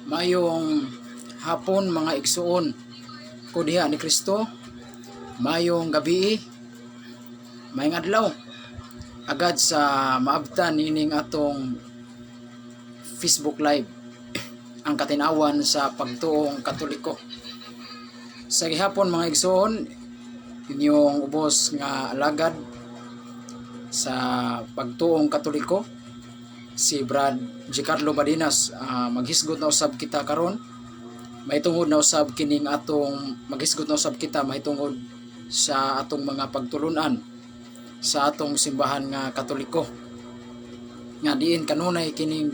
Mayong hapon mga igsuon ko diha ni Kristo. Mayong gabi, mayong adlaw. Agad sa maabtan ining atong Facebook Live ang katinawan sa pagtuong Katoliko. Sa gihapon mga igsuon, inyong ubos nga alagad sa pagtuong Katoliko, si Brad Giancarlo Badinas. Maghisgot na usab kita karon, mahitungod na usab kining atong maghisgot na usab kita mahitungod sa atong mga pagtulunan sa atong simbahan nga Katoliko, nga diin kanunay kining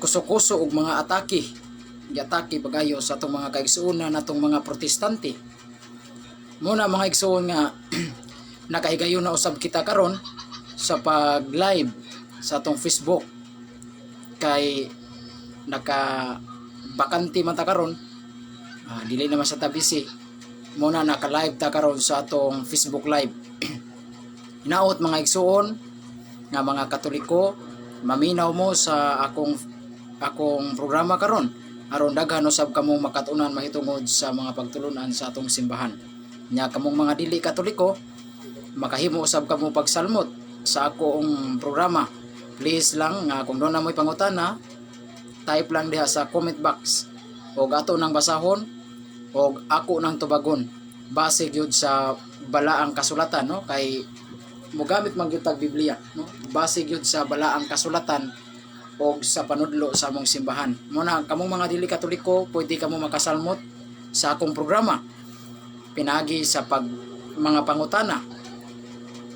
kuso-kuso og mga atake pagayo sa atong mga kaigsuonan natong mga protestante. Muna mga igsuon nga nakahigayon na usab kita karon sa pag-live sa atong Facebook, kay naka-bakante man ta karon, dili naman sa tabisi. Muna naka-live ta karon sa atong Facebook Live. Hinaot mga igsuon nga mga Katoliko, maminaw mo sa akong programa karon aron daghan usab kamong makatunan mahitungod sa mga pagtulunan sa atong simbahan. Nya kamong mga dili Katoliko, makahimo usab kamo pagsalmot sa akong programa. Please lang nga kung doon na mo'y pangutana, type lang diha sa comment box o ato nang basahon o ako nang tubagon base gyud sa balaang kasulatan, no? Kay mogamit man gyud tag Biblia, no? Base gyud sa balaang kasulatan o sa panudlo sa among simbahan. Muna kamong mga dili Katoliko, pwede kamo makasalmot sa akong programa pinagi sa mga pangutana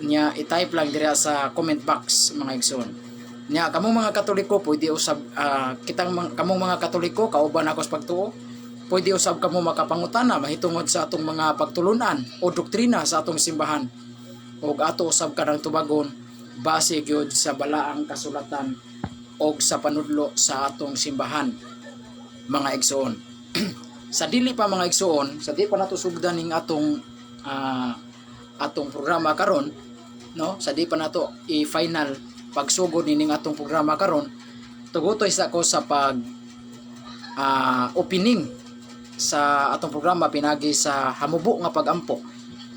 nya, i-type lang dira sa comment box mga igsoon. Nya kamong mga Katoliko, pwede usab kamong mga Katoliko kauban ako sa pagtuo, pwede usab kamo makapangutana mahitungod sa atong mga pagtulunan o doktrina sa atong simbahan, o ato usab kanang tubagon base gyud sa balaang kasulatan o sa panudlo sa atong simbahan mga igsoon. Sa dili pa mga igsoon, sa di pa nato sugdan ning atong programa karon, no? Sa di pa nato i-final pagsugod nining atong programa karon, tugutoy sa ko sa pag opening sa atong programa pinagi sa hamubo nga pagampo.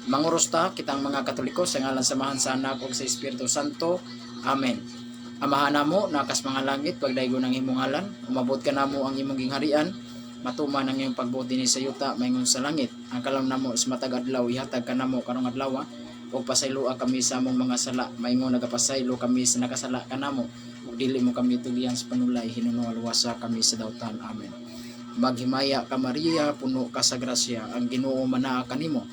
Manguros ta kitang mga Katoliko sa ngalan samahan sa Anak ug sa Espiritu Santo. Amen. Amahan namo nakas mga langit, pagdaygon ang imong ngalan, umabot ka namo ang imong gingharian, matuman ang iyong pagbuot dinhi sa yuta maingon sa langit. Ang kalam namo sa matag adlaw ihatag ka namo karong adlaw, ug pasayloa kami sa among mga sala maingon nagapasaylo kami sa nakasala kanamo, ug dili mo kami tulian sa panulay, hinuno luwasa kami sa dawtan. Amen. Maghimaya ka Maria, puno ka sa grasya, ang Ginoo manaa kanimo.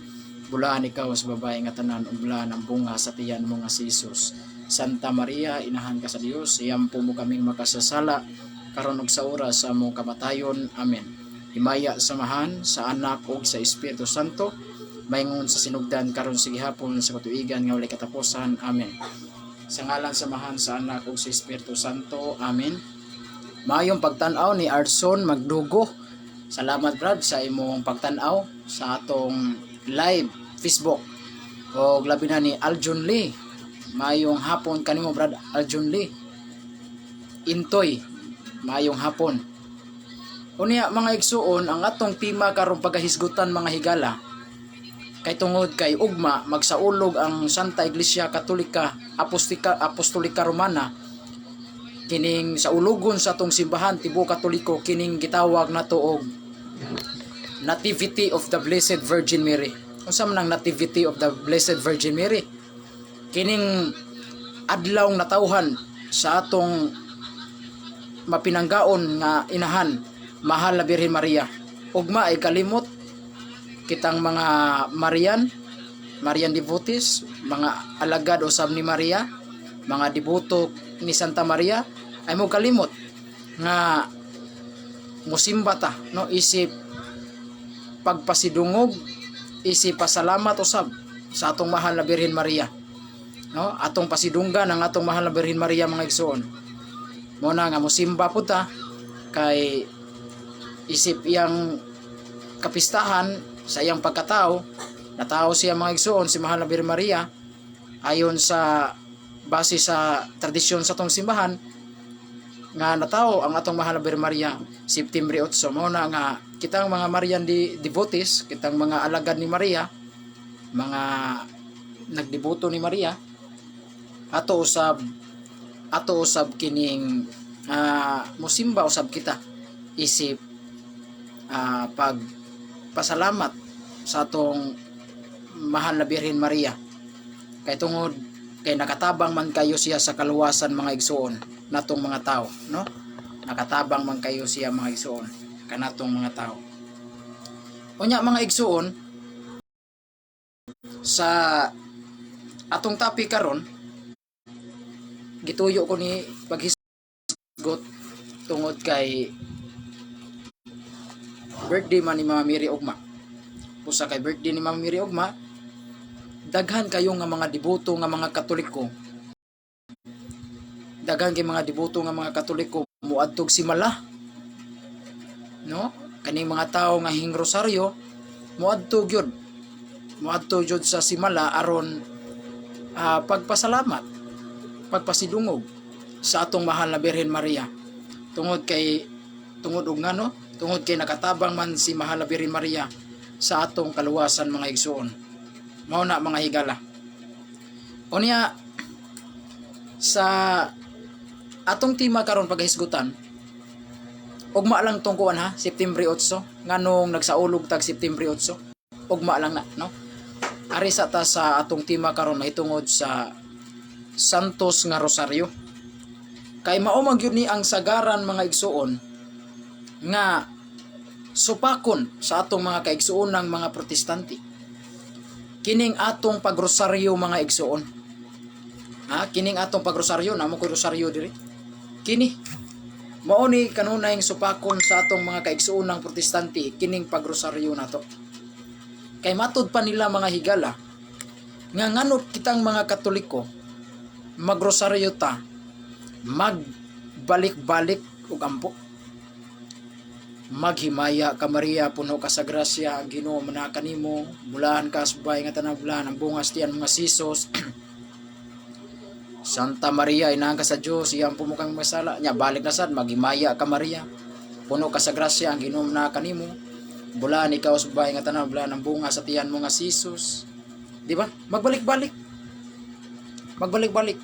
Bulaan ikaw sa babae nga tanan, ug bulaan ang bunga sa tiyan mo nga si Jesus. Santa Maria, inahan ka sa Dios, iyampo mo kaming makasasala karon ug sa oras sa among kamatayon. Amen. Himaya samahan sa Anak ug sa Espiritu Santo, maingon sa sinugdan karon sa gihapon sa katuigan nga walay katapusan. Amen. Sa ngalan samahan sa Anak ug sa Espiritu Santo. Amen. Maayong pagtan-aw ni Arson Magdugo. Salamat Brad sa imong pagtan-aw sa atong live Facebook. O labi na ni Aljun Lee. Maayong hapon kanimo Brad Aljun Lee. Intoy, maayong hapon. Unya mga igsuon, ang atong tema karong pagahisgutan mga higala, kay tungod kay ugma magsaulog ang Santa Iglesia Katolika Apostolika Romana kining sa ulugon sa atong simbahan tibuok Katoliko, kining gitawag nato og Nativity of the Blessed Virgin Mary. Unsa man ang Nativity of the Blessed Virgin Mary? Kining adlawng natawhan sa atong mapinanggaon nga inahan, mahal na Birhen Maria. Ugma ay kalimot kitang mga Marian devotees, mga alagad usab ni Maria, mga deboto ni Santa Maria, ay mo kalimot nga musimba ta, no? Isip pagpasidungog, isip pasalamat usab sa atong mahal na Birhen Maria, no? Atong pasidunggan ang atong mahal na Birhen Maria mga igsoon. Muna nga musimba po ta kay isip iyang kapistahan sa iyang pagkatao, natao siya mga igsoon si mahal na Birhen Maria ayon sa base sa tradisyon sa atong simbahan. nga natawo ang atong mahal na Birhen Maria September 8 mao na nga kitang mga Marian devotees, kitang mga alagad ni Maria, mga nagdeboto ni Maria, ato usab kining musimba usab kita isip pag pasalamat sa atong mahal na Birhen Maria kay tungod kay nakatabang man kayo siya sa kaluwasan mga igsoon natong mga tao, no? Nakatabang man kayo siya mga igsoon kanatong mga tao. Unya mga igsoon, sa atong topic karon gituyo ko ni paghisgot tungod kay birthday man ni Mama Mary Ugma. Usa kay birthday ni Mama Mary Ugma, daghan kayo nga mga deboto nga mga Katoliko. Daghan kay mga deboto nga mga Katoliko muadtog simala. No? Kaning mga tao nga hingrosaryo muadtog yun. Muadtog yun sa simala aron pagpasalamat, pagpasidungog sa atong mahal na Birhen Maria. Tungod kay nakatabang man si mahal na Birhen Maria sa atong kaluwasan mga igsoon. Mao na mga higala. Unya sa atong tema karon paghisgutan, ugma lang tong kuan ha, September 8 nganong nagsaulog tag September 8. Ugma lang na, no? Ari sa ta sa atong tema karon mahitungod sa Santos nga Rosaryo. Kay mao man gyud ni ang sagaran mga igsoon nga supakon sa atong mga kaigsoonang mga Protestante. Kining atong pagrosaryo mga igsoon. Kining atong pagrosaryo, namo ko rosaryo diri. Kini mao ni kanunay supakon sa atong mga kaigsoonang Protestante kining pagrosaryo nato. Kay matud pa nila mga higala nga nganot kitang mga Katoliko magrosaryo ta, magbalik-balik ug ampo. Maghimaya ka Maria, puno ka sa grasya, ang Ginoo manaka nimo, bulahan ka subay nga tanang bulan, ang bungas tiyan mga sisos. Santa Maria, inahan ka sa Dios, iyang pumukang masala. Nya balik na sad, maghimaya ka Maria, puno ka sa grasya, ang Ginoo manaka nimo, bulahan ikaw subay nga tanang bulan, ang bungas sa tiyan mga sisos. Di ba? Magbalik-balik. Magbalik-balik.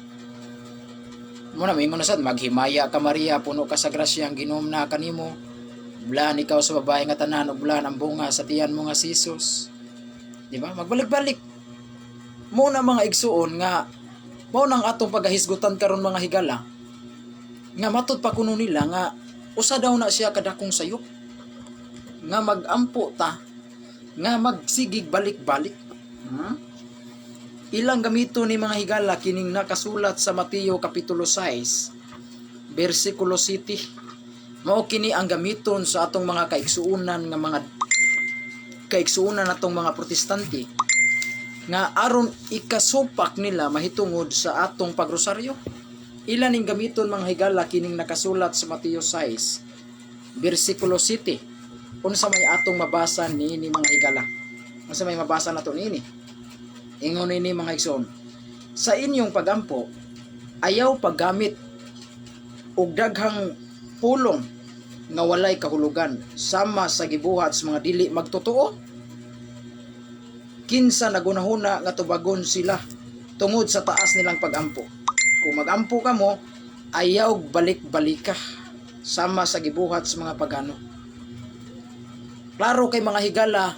Muna mingon na sad, maghimaya ka Maria, puno ka sa grasya, ang Ginoo manaka nimo, bulan ikaw sa babae nga tanan ug bulan ang bunga sa tiyan mo nga sisos. Di ba? Magbalik-balik. Mo na mga igsuon nga mao nang atong pagahisgutan karon mga higala. Nga matud pa kuno nila nga usa daw na siya kadakong sayop. Nga magampo ta nga magsigig balik-balik. Ilang gamito ni mga higala kining nakasulat sa Mateo kapitulo 6 bersikulo 7. Mao kini ang gamiton sa atong mga kaigsuunan natong mga Protestante nga aron ikasupak nila mahitungod sa atong pagrosaryo. Ilan ning gamiton mga higala kining nakasulat sa Mateo 6 bersikulo 7. Unsa may atong mabasa niini mga higala? Unsa may mabasa nato niini? Ingon niini mga igsoon, sa inyong pagampo ayaw paggamit og daghang pulong nga walay kahulugan sama sa gibuhat sa mga dili magtotoo. Kinsa nagunahuna nga tubagon sila tungod sa taas nilang pagampo. Kung magampo ka mo, ayaw balik-balik ka sama sa gibuhat sa mga pagano. Klaro kay mga higala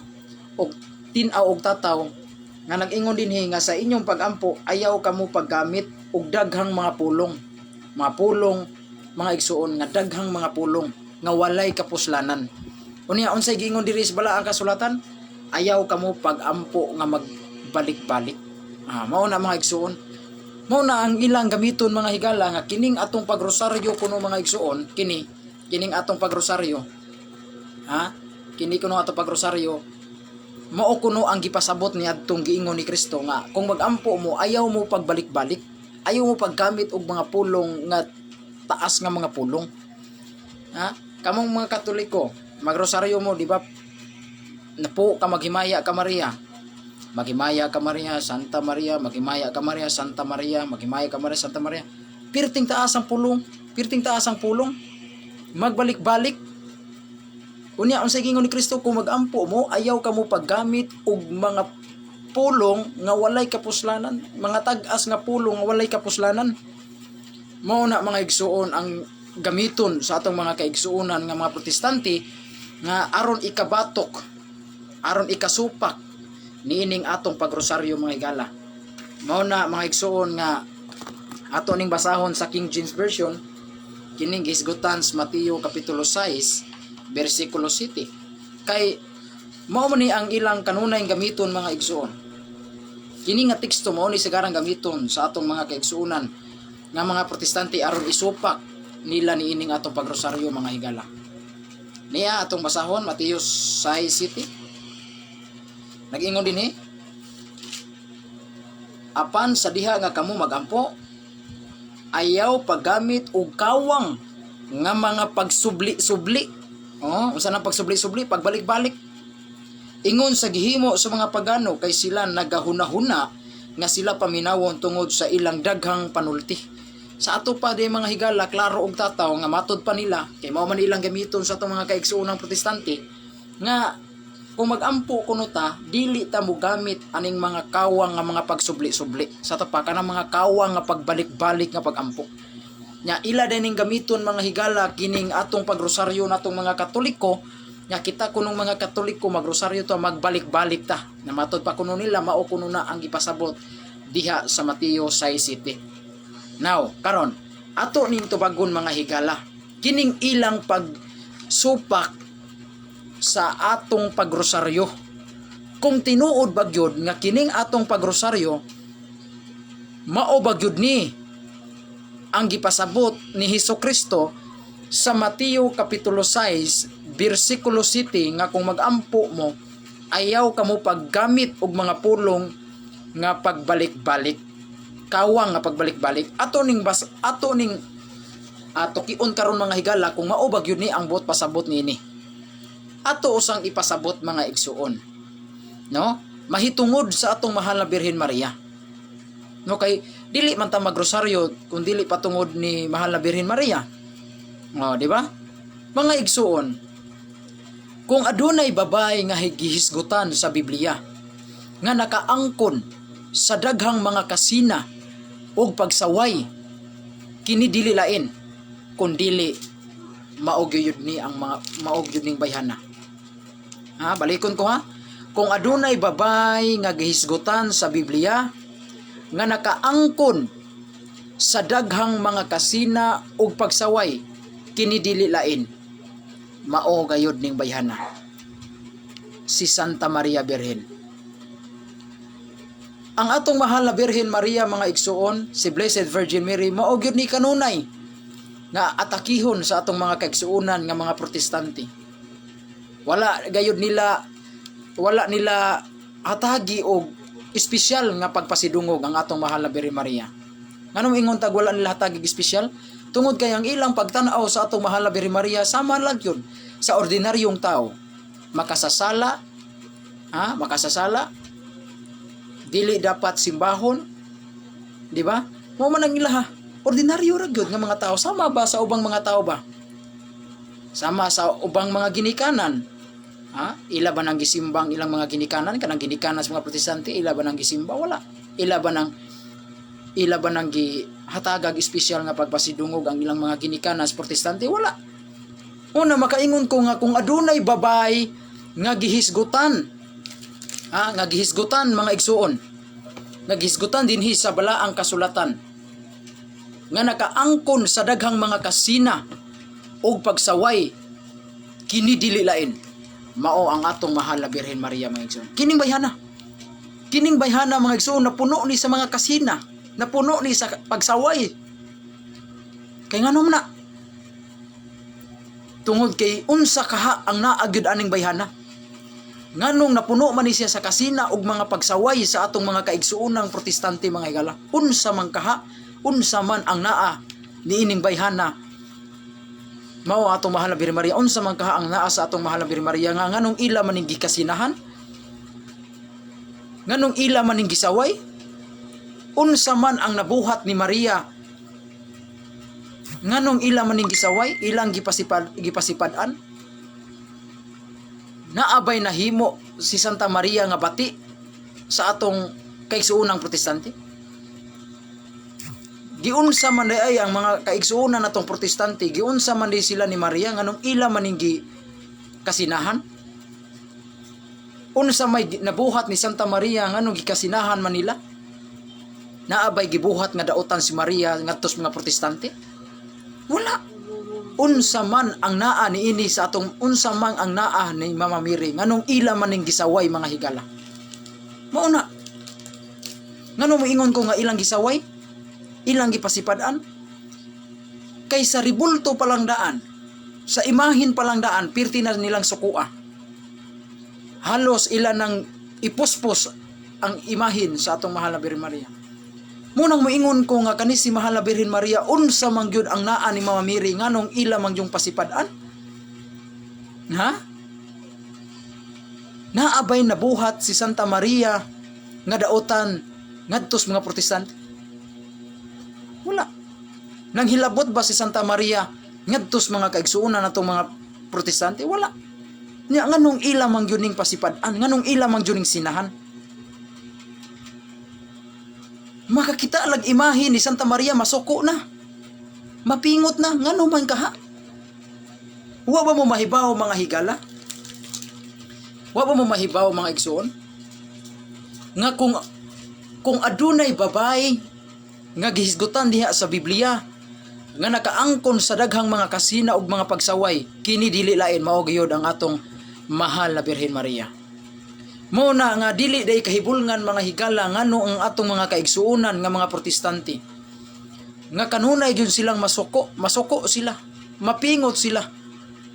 og tinaw og tataw nga nag-ingon dinhi nga sa inyong pagampo ayaw kamo paggamit og daghang mga pulong. Mga pulong mga igsuon nga daghang mga pulong nga walay kapuslanan. Unya unsay giingon diri sa balaang kasulatan? Ayaw kamo pag-ampo nga magbalik-balik. Mao na mga igsuon. Mao na ang ilang gamiton mga higala nga kining atong pagrosaryo kuno mga igsuon, kining atong pagrosaryo. Kini kuno atong pagrosaryo. Mao kuno ang gipasabot ni adtong giingon ni Kristo nga kung magampo mo ayaw mo pagbalik-balik, ayaw mo paggamit og mga pulong nga taas nga mga pulong. Kamong mga Katoliko, magrosaryo mo, di ba? Napo ka maghimaya ka Maria. Maghimaya ka Maria, Santa Maria, maghimaya ka Maria, Santa Maria, maghimaya ka Maria, Santa Maria. Pirting taas ang pulong. Pirting taas ang pulong. Magbalik-balik. Unya unsay gingon ni Kristo, kung magampo mo ayaw ka mo paggamit og mga pulong nga walay kapuslanan, mga tag-as nga pulong nga walay kapuslanan. Mao na mga igsuon ang gamiton sa atong mga kaigsuonan nga mga protestante nga aron ikabatok, aron ikasupak niining atong pagrosaryo mga higala. Mao na mga igsuon nga ato ning basahon sa King James Version, kining gisgutan sa Mateo kapitulo 6 versikulo 7. Kay mao man ni ang ilang kanunay gamiton mga igsuon. Kini nga teksto mao ni sigarang gamiton sa atong mga kaigsuonan nga mga protestante aron isupak nila niining atong pagrosaryo mga higala. Niya atong basahon Mateo 6:7. Nag-ingon dinhi, apan sa diha nga kamo magampo, ayaw paggamit og kawang nga mga pagsubli-subli. Unsa nang pagsubli-subli? Pagbalik-balik. Ingon sa gihimo sa mga pagano, kay sila nagahuna-huna nga sila paminawon tungod sa ilang daghang panulti. Sa ato pa di mga higala, klaro og tataw nga matod pa nila, kay mao man ilang gamiton sa atong mga kaigsuonang protestante, nga kung magampo kuno ta, dili ta mo gamit aning mga kawang nga mga pagsubli-subli. Sa ato pa kanang mga kawang nga pagbalik-balik nga pagampo. Nya ila dining gamiton mga higala kining atong pagrosaryo natong mga Katoliko, nya kita kunong mga Katoliko magrosaryo to magbalik-balik ta. Na matod pa kuno nila mao kuno na ang ipasabot diha sa Mateo 6:7. Now, karon ato ning tubagon mga higala, kining ilang pagsupak sa atong pagrosaryo. Kung tinuod ba gyud nga kining atong pagrosaryo mao ba gyud ni ang gipasabot ni Hesukristo sa Mateo kapitulo 6 bersikulo 7 nga kung magampo mo ayaw kamo paggamit og mga pulong nga pagbalik-balik, kawang nga pagbalik-balik. Ato kiun karon mga higala kung mao ba gyud ni ang buot pasabot niini. Ato usang ipasabot mga igsuon, no? Mahitungod sa atong mahal na Birhen Maria. No, kay dili man ta magrosaryo kung dili patungod ni mahal na Birhen Maria. Di ba? Mga igsuon, kung adunay babay nga gihisgutan sa Biblia nga nakaangkon sa daghang mga kasina ug pagsaway, kini dili lain kun dili maog gyud ni ang mga maog gyud ning bayhana. Balikon ko ha. Kung adunay babay nga gihisgutan sa Biblia nga nakaangkon sa daghang mga kasina ug pagsaway, kini dili lain mao gayud ning bayhana, si Santa Maria Birhen. Ang atong mahal na Birhen Maria mga igsuon, si Blessed Virgin Mary, mao gyud ni kanunay nga atakihon sa atong mga kaigsuonan nga mga protestante. Wala nila hatagi og espesyal nga pagpasidungog ang atong mahal na Birhen Maria. Nganong ingon tag wala nila hatagi espesyal? Tungod kay ang ilang pagtan-aw sa atong mahal na Birhen Maria sama lang yun sa ordinaryong tao. Makasasala, dili dapat simbahon, di ba? Mo man ang ilaha, ordinaryo ra gyud nga mga tao. Sama ba sa ubang mga tao ba? Sama sa ubang mga ginikanan. Ila ba nang gisimbang ilang mga ginikanan, kanang ginikanan sa mga protestante, ila ba nang gisimba? Wala. Ila ba nang gihatagag espesyal nga pagpasidungog ang ilang mga ginikanan sa protestante? Wala. Una, makaingon ko nga kung adunay babay nga gihisgutan, nga gihisgutan mga igsuon, nga gihisgutan dinhi sa balaang kasulatan, nga nakaangkon sa daghang mga kasina ug pagsaway, kini dili lain mao ang atong mahal na Birhen Maria mga igsoon. Kining bayhana mga igsoon napuno ni sa mga kasina, napuno ni sa pagsaway. Kay nganom na tungod kay unsa kaha ang naagid aning bayhana, nganong napuno man ni siya sa kasina ug mga pagsaway sa atong mga kaigsuonang protestante mga higala. Unsa man kaha, unsa man ang naa niining bayhana mao atong mahal na Birhen Maria. Unsa man kaha ang naa sa atong mahal na Birhen Maria nga nganong ila man ning gikasinahan, nganong ila man ning gisaway, unsa man ang nabuhat ni Maria Nganong ila maning gisaway, ilang gipasipadan? Naabay nahimo si Santa Maria nga bati sa atong kaigsuunang protestante? Giunsa man ay ang mga kaigsuunan natong protestante, giunsa man di sila ni Maria nganong ila maning kasinahan? Unsa may nabuhat ni Santa Maria nganong gikasinahan man nila? Naabay gibuhat nga daotan si Maria ngadtos mga protestante? Wala. Unsa man ang naa ni ini sa atong unsa man ang naa ni Mama Mary nganong ila maning gisaway mga higala? Mao na. Nganong moingon ko nga ilang gisaway? Ilang gipasipadan? Kay sa ribulto palang daan, sa imahin palang daan, pirti na nilang sukua. Halos ilan nang ipuspos ang imahin sa atong mahal na Birhen Maria. Munang moingon ko nga kani si mahal na Birhen Maria, unsa man gyud ang naa ni Mama Mary nganong ila man yung pasipadan? Ha? Naabay nabuhat si Santa Maria nga daotan ngadtos mga protestante? Wala. Nang hilabot ba si Santa Maria ngadtos mga kaigsuonan natong mga protestante? Wala. Nya nganong ila man gyud ning pasipadan, nganong ila man gyud ning sinahan? Makakita lag imahe ni Santa Maria masuko na. Mapingot na ngano man kaha? Wa ba mo mahibaw mga higala? Wa ba mo mahibaw mga igsoon? Nga kung adunay babae nga gihisgutan diha sa Biblia nga nakaangkon sa daghang mga kasina ug mga pagsaway, kini dili lain mao gyud ang atong mahal na Birhen Maria. Mao na nga dili day kahibulngan mga higala ngano ang atong mga kaigsuonan nga mga protestante nga kanunay gyud silang masuko sila, mapingot sila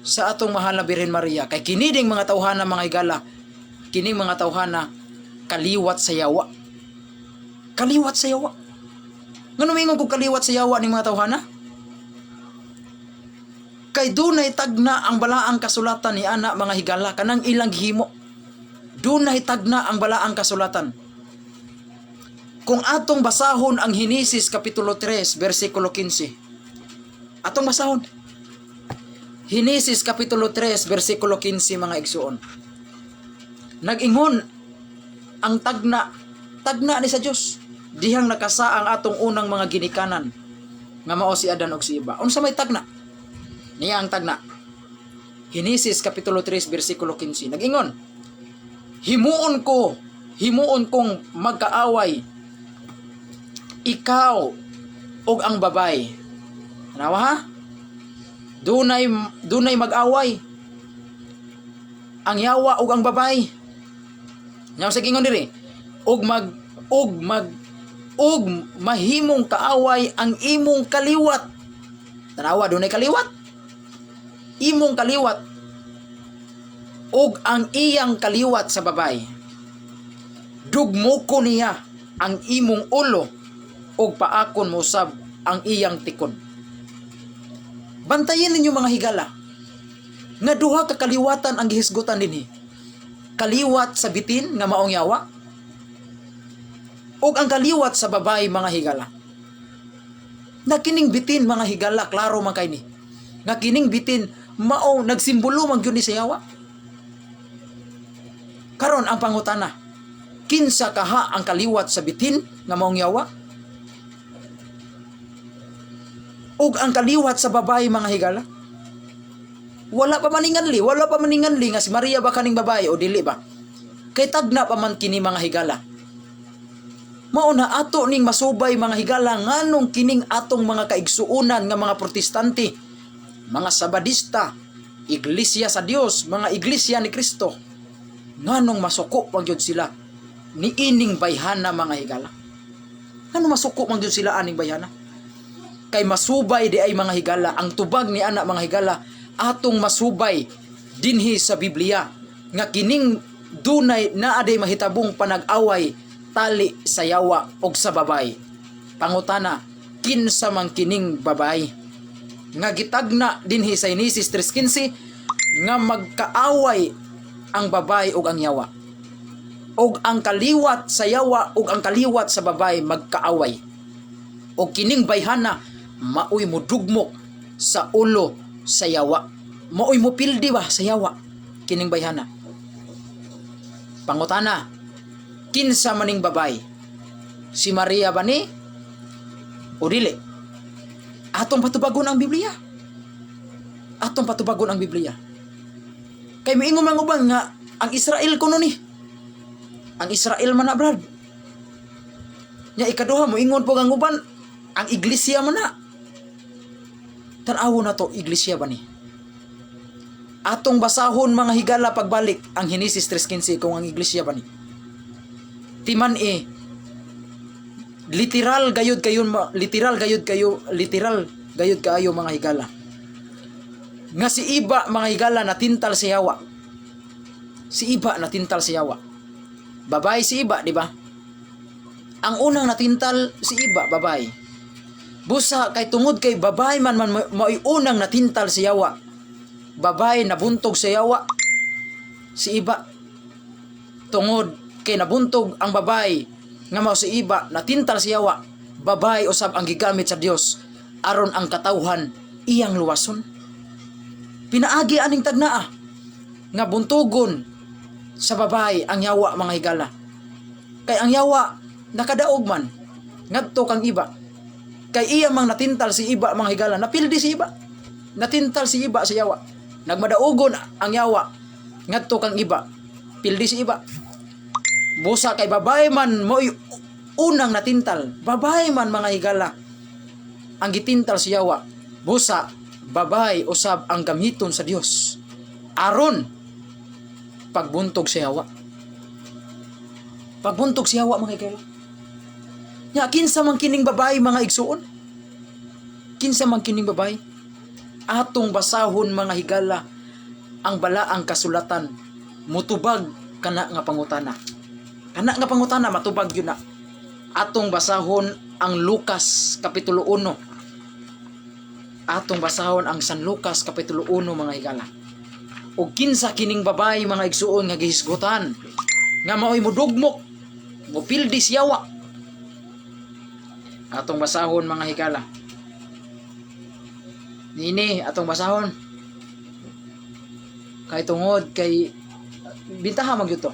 sa atong mahal na Birhen Maria. Kay kini ding mga tawhana mga higala, kining mga tawhana kaliwat sa yawa. Kaliwat sa yawa. Ngano mingon kog kaliwat sa yawa ning mga tawhana? Kay dunay tagna ang balaang kasulatan ni ana mga higala kanang ilang gihimo. Dunay tagna ang balaang kasulatan. Kung atong basahon ang Henesis kapitulo 3 bersikulo 15. Atong basahon. Henesis kapitulo 3 bersikulo 15 mga igsuon. Nag-ingon ang tagna ni sa Dios. Dihang nakasa ang atong unang mga ginikanan nga mao si Adan ug si Eva. Unsa may tagna? Niya ang tagna. Henesis kapitulo 3 bersikulo 15. Nag-ingon, himuon kong magkaaway ikaw ug ang babay. Tanawa ha? Dunay mag-away ang yawa ug ang babay. Nya sa gingon diri, ug mahimong kaaway ang imong kaliwat. Tanawa, dunay kaliwat. Imong kaliwat ug ang iyang kaliwat sa babay. Dugmo ko niya ang imong ulo ug paakon mo sab ang iyang tikod. Bantayan ninyo mga higala nga duha ka kaliwatan ang gihisgutan dinhi. Kaliwat sa bitin nga maong yawa ug ang kaliwat sa babay mga higala. Na kining bitin mga higala, klaro man kay ni. Nga kining bitin mao nagsimbolo man gyud ni sa yawa. Karon ang pangutana, kinsa kaha ang kaliwat sa bitin nga maong yawa? Ug ang kaliwat sa babay mga higala? Wala pa maninganli nga si Maria ba kaning babae o dili ba? Kay tagna pa man kini mga higala. Mao na ato ning masubay mga higala nganong kining atong mga kaigsuonan nga mga protestante, mga sabadista, iglesia sa Dios, mga iglesia ni Kristo, nganong masuko pang gyud sila ni ining bayhana mga higala. Nganong masuko man gyud sila aning bayhana? Kay masubay di ay mga higala ang tubag ni ana mga higala atong masubay dinhi sa Biblia nga kining dunay naa day mahitabong panag-away tali sa yawa og sa babay. Pangutana, kinsa man kining babay nga gitagna dinhi sa Henesis 3:15 nga magkaaway ang babay ug ang yawa, ug ang kaliwat sa yawa ug ang kaliwat sa babay magkaaway, ug kining bayhana maoy mo dugmok sa ulo sa yawa. Maoy mo pildi ba sa yawa kining bayhana. Pangutana, kinsa maning babay? Si Maria ba ni o dili? Atong patubagon ang Biblia. Atong patubagon ang Biblia. Kay miingon man uban nga ang Israel kuno ni. Ang Israel man na, brad. Nya ikaduha mo ingon po ang uban ang iglesia man na. Tan-awo na to, iglesia ba ni? Atong basahon mga higala pagbalik ang Henesis 3:15 kung ang iglesia ba ni. Timan literal gayud kayo mga higala. Nga si Iba mga higala natintal si Yawa. Si Iba natintal si Yawa. Babae si Iba, di ba? Ang unang natintal si Iba, babae. Busa kay tungod kay babae man mao'y unang natintal si Yawa. Babae nabuntog si Yawa. Si Iba. Tungod kay nabuntog ang babae nga mao si Iba, natintal si Yawa. Babae usab ang gigamit sa Dios aron ang katawhan iyang luwason. Pinaagi aning tagnaa nga buntugon sa babae ang Yawa mga higala. Kay ang Yawa nakadaog man ngadto kang Iba. Kay iya mang natintal si Iba mga higala, napildi si Iba. Natintal si Iba sa Yawa. Nagmadaugon ang Yawa ngadto kang Iba. Pildi si Iba. Busa kay babae man mo'y unang natintal. Babae man mga higala ang gitintal si Yawa. Busa babae usab ang gamiton sa Dios aron pagbuntog si Yawa. Pagbuntog si Yawa mga higala. Nya kinsa man kining babae mga igsuon? Kinsa man kining babae? Atong basahon mga higala ang balaang kasulatan, mutubag kana nga pangutana. Kana nga pangutana matubag yun na. Atong basahon ang Lucas kapitulo 1. Atong basahon ang San Lucas kapitulo 1 mga higala. Og kinsa kining babae mga igsuon nga gihisgutan nga mao'y mudugmok, mopildi si Yawa. Atong basahon mga higala. Nini atong basahon. Kay tungod kay bintaha magyud to.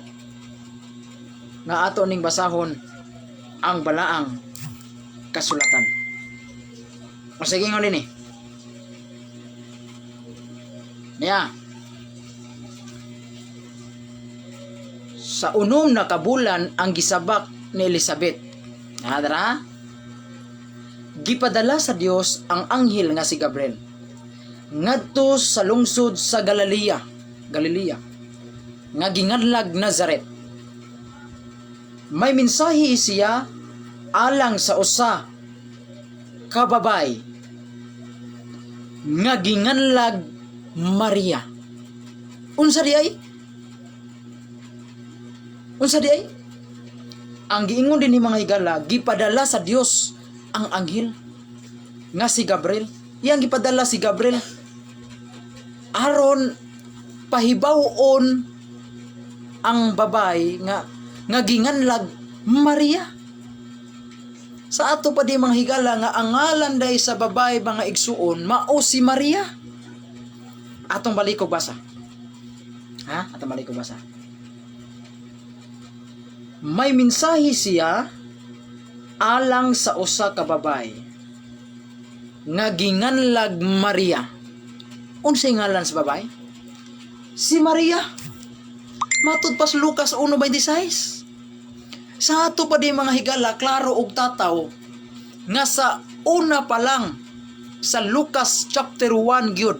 Nga ato ning basahon ang balaang kasulatan. O sige nga din Niya. Sa unom na kabulan ang gisabak ni Elizabeth. Nadara? Gipadala sa Dios ang anghel nga si Gabriel ngadto sa lungsod sa Galilea nga gingadlag Nazaret. May mensahe siya alang sa usa ka babay nga ginganlag Maria. Unsa di ay? Ang giingon din ni mga higala, gipadala sa Dios ang anghel nga si Gabriel. Iyang gipadala si Gabriel aron pahibawon ang babay nga ginganlag Maria. Sa ato pa di mga higala nga ang ngalan day sa babay mga igsuon mao si Maria. Atong balikog basa. Atong balikog basa. May mensahe siya alang sa usa ka babay nga ginganlag Maria. Unsay ngalan sa babay? Si Maria. Matud pas Lucas 1:26. Sa ato pa di mga higala klaro og tataw nga sa una pa lang sa Lucas chapter 1 gyud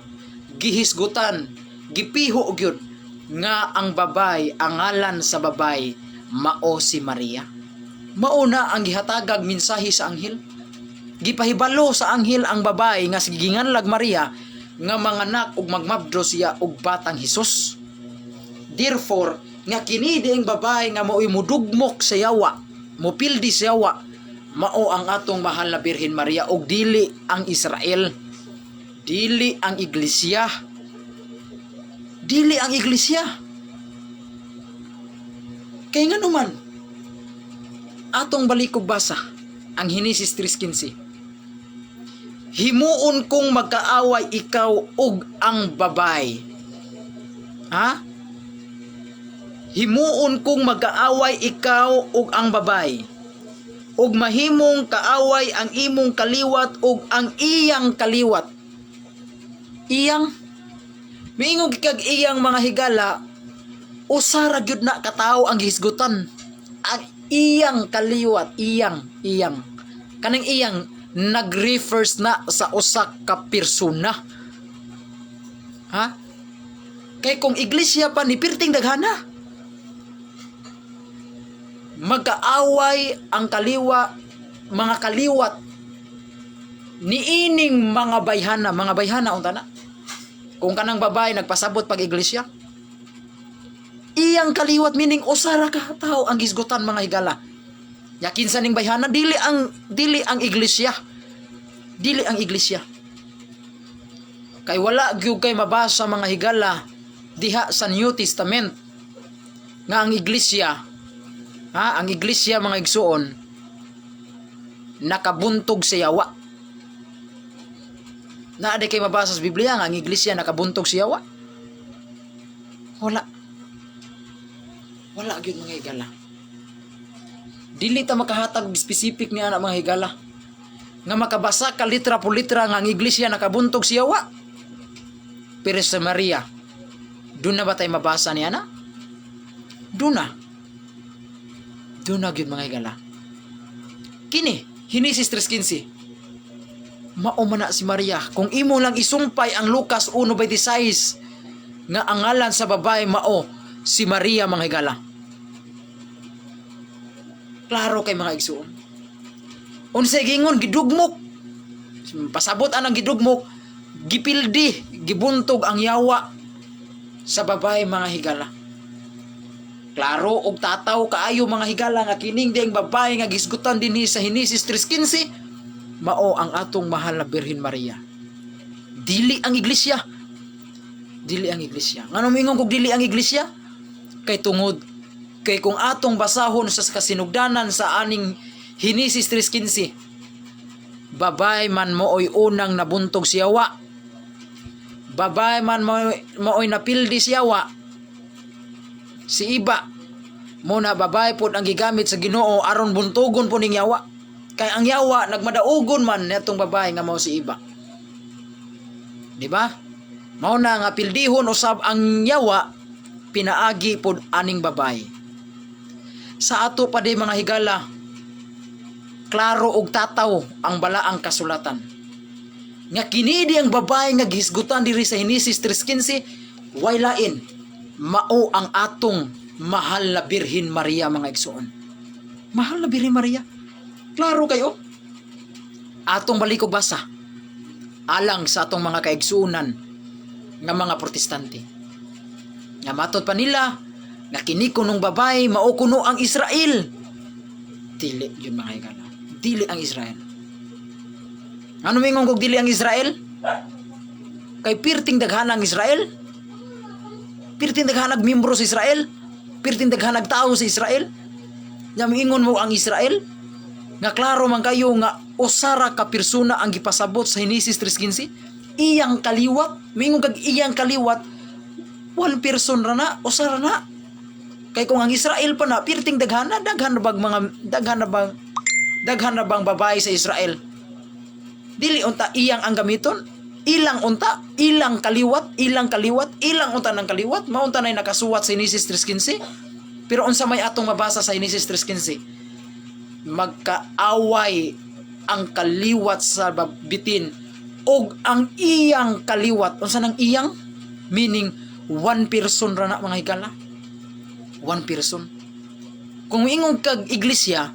gihisgutan, gipiho gyud nga ang babay, ang ngalan sa babay mao si Maria. Mauna ang gihatagag mensahe sa anghel. Gipahibalo sa anghel ang babay nga ginganlag Maria nga manganak ug magmabdo siya og batang Hesus. Therefore, nga kini diing babay nga mao'y mudugmok sa Yawa, mupildi sa Yawa, mao ang atong mahal na Birhen Maria og dili ang Israel. Dili ang iglesia. Dili ang iglesia. Kay nga naman, atong balikog basa ang Henesis 3:15. himuon kong magkaaway ikaw ug ang babay. Ha? Himuon kong magkaaway ikaw ug ang babay. Ug mahimong kaaway ang imong kaliwat ug ang iyang kaliwat. Iyang miingog kag iyang mga higala, usa ra gyud na katao ang gihisgutan. Ang iyang kaliwat, iyang. Kanang iyang nag-refers na sa usa ka persona. Ha? Kay kung iglesia pa ni pirting daghana. Magkaaway ang mga kaliwat niining mga bayhana unta na. Kung kanang babay nagpasabot pag iglesia, iyang kaliwat meaning usara ka tao ang gisgutan mga higala. Ya kinsa ning bayhana dili ang iglesia. Dili ang iglesia. Kay wala gyud kay mabasa mga higala diha sa New Testament nga ang iglesia, ang iglesia mga igsuon nakabuntog sa yawa. Na di kay mabasa sa Biblia nga ang iglesia nakabuntog sa yawa. Wala gyud mga higala. Dili ta makahatag specific niya na mga higala nga makabasa ka litra po litra nga ang iglesia nakabuntog sa yawa. Pero sa Maria, doon na ba tayo mabasa niya na? Doon na gyud mga higala. Kini Hinesis 3:15. Mao man na si Maria. Kung imo lang isumpay ang Lucas 1:26 nga ang ngalan sa babae mao si Maria mga higala. Klaro kay mga igsuon. Unsay gingon gidugmok. Pasabot anang gidugmok, gipildi, gibuntog ang yawa sa babae mga higala. Klaro og tataw kaayo mga higala nga kining ding babae nga gisgutan dinhi sa Hinesis 3:15 mao ang atong mahal na Birhen Maria. Dili ang iglesia. Ngano mingon kog dili ang iglesia? Kay tungod kay kung atong basahon sa kasinugdanan sa aning Hinesis 3:15, babay man mooy unang nabuntog si yawa. Babay man mooy napildi si yawa. Si iba mo na babay pod ang gigamit sa Ginoo aron buntogon po ning yawa. Kay ang yawa nagmadaugon man netong babae nga mao si iba. Di ba? Mao na nga pildihon usab ang yawa pinaagi pod aning babae. Sa ato pa di mga higala, klaro og tataw ang balaang kasulatan. Nga kini di ang babae nga gihisgutan diri sa Hinesis 3:15 way lain mao ang atong mahal na Birhen Maria mga igsoon. Mahal na Birhen Maria. Klaro kayo? Atong balikog basa alang sa atong mga kaigsuunan nga mga protestante. Nga matod pa nila nga kini kunong babae mao kuno ang Israel. Dili yun mga higala. Dili ang Israel. Ano mingon kog dili ang Israel? Kay pirting daghan ang Israel. Pirting daghan membro sa Israel. Pirting daghan tao sa Israel. Nya mingon mo ang Israel nga klaro man kayo nga usara ka persona ang gipasabot sa Hinesis 3:15. Iyang kaliwat, mingon kag iyang kaliwat, one person ra na, usara na. Kay kung ang Israel pa na pirting daghan na bang babae sa Israel. Dili unta iyang ang gamiton, ilang unta, ilang kaliwat, ilang unta ng kaliwat, maunta na nakasuwat sa Hinesis 3:15. Pero unsa may atong mabasa sa Hinesis 3:15? Magkaaway ang kaliwat sa bitin og ang iyang kaliwat. Unsa nang iyang? Meaning one person ra na mga higala. One person. Kung ingong kag iglesia,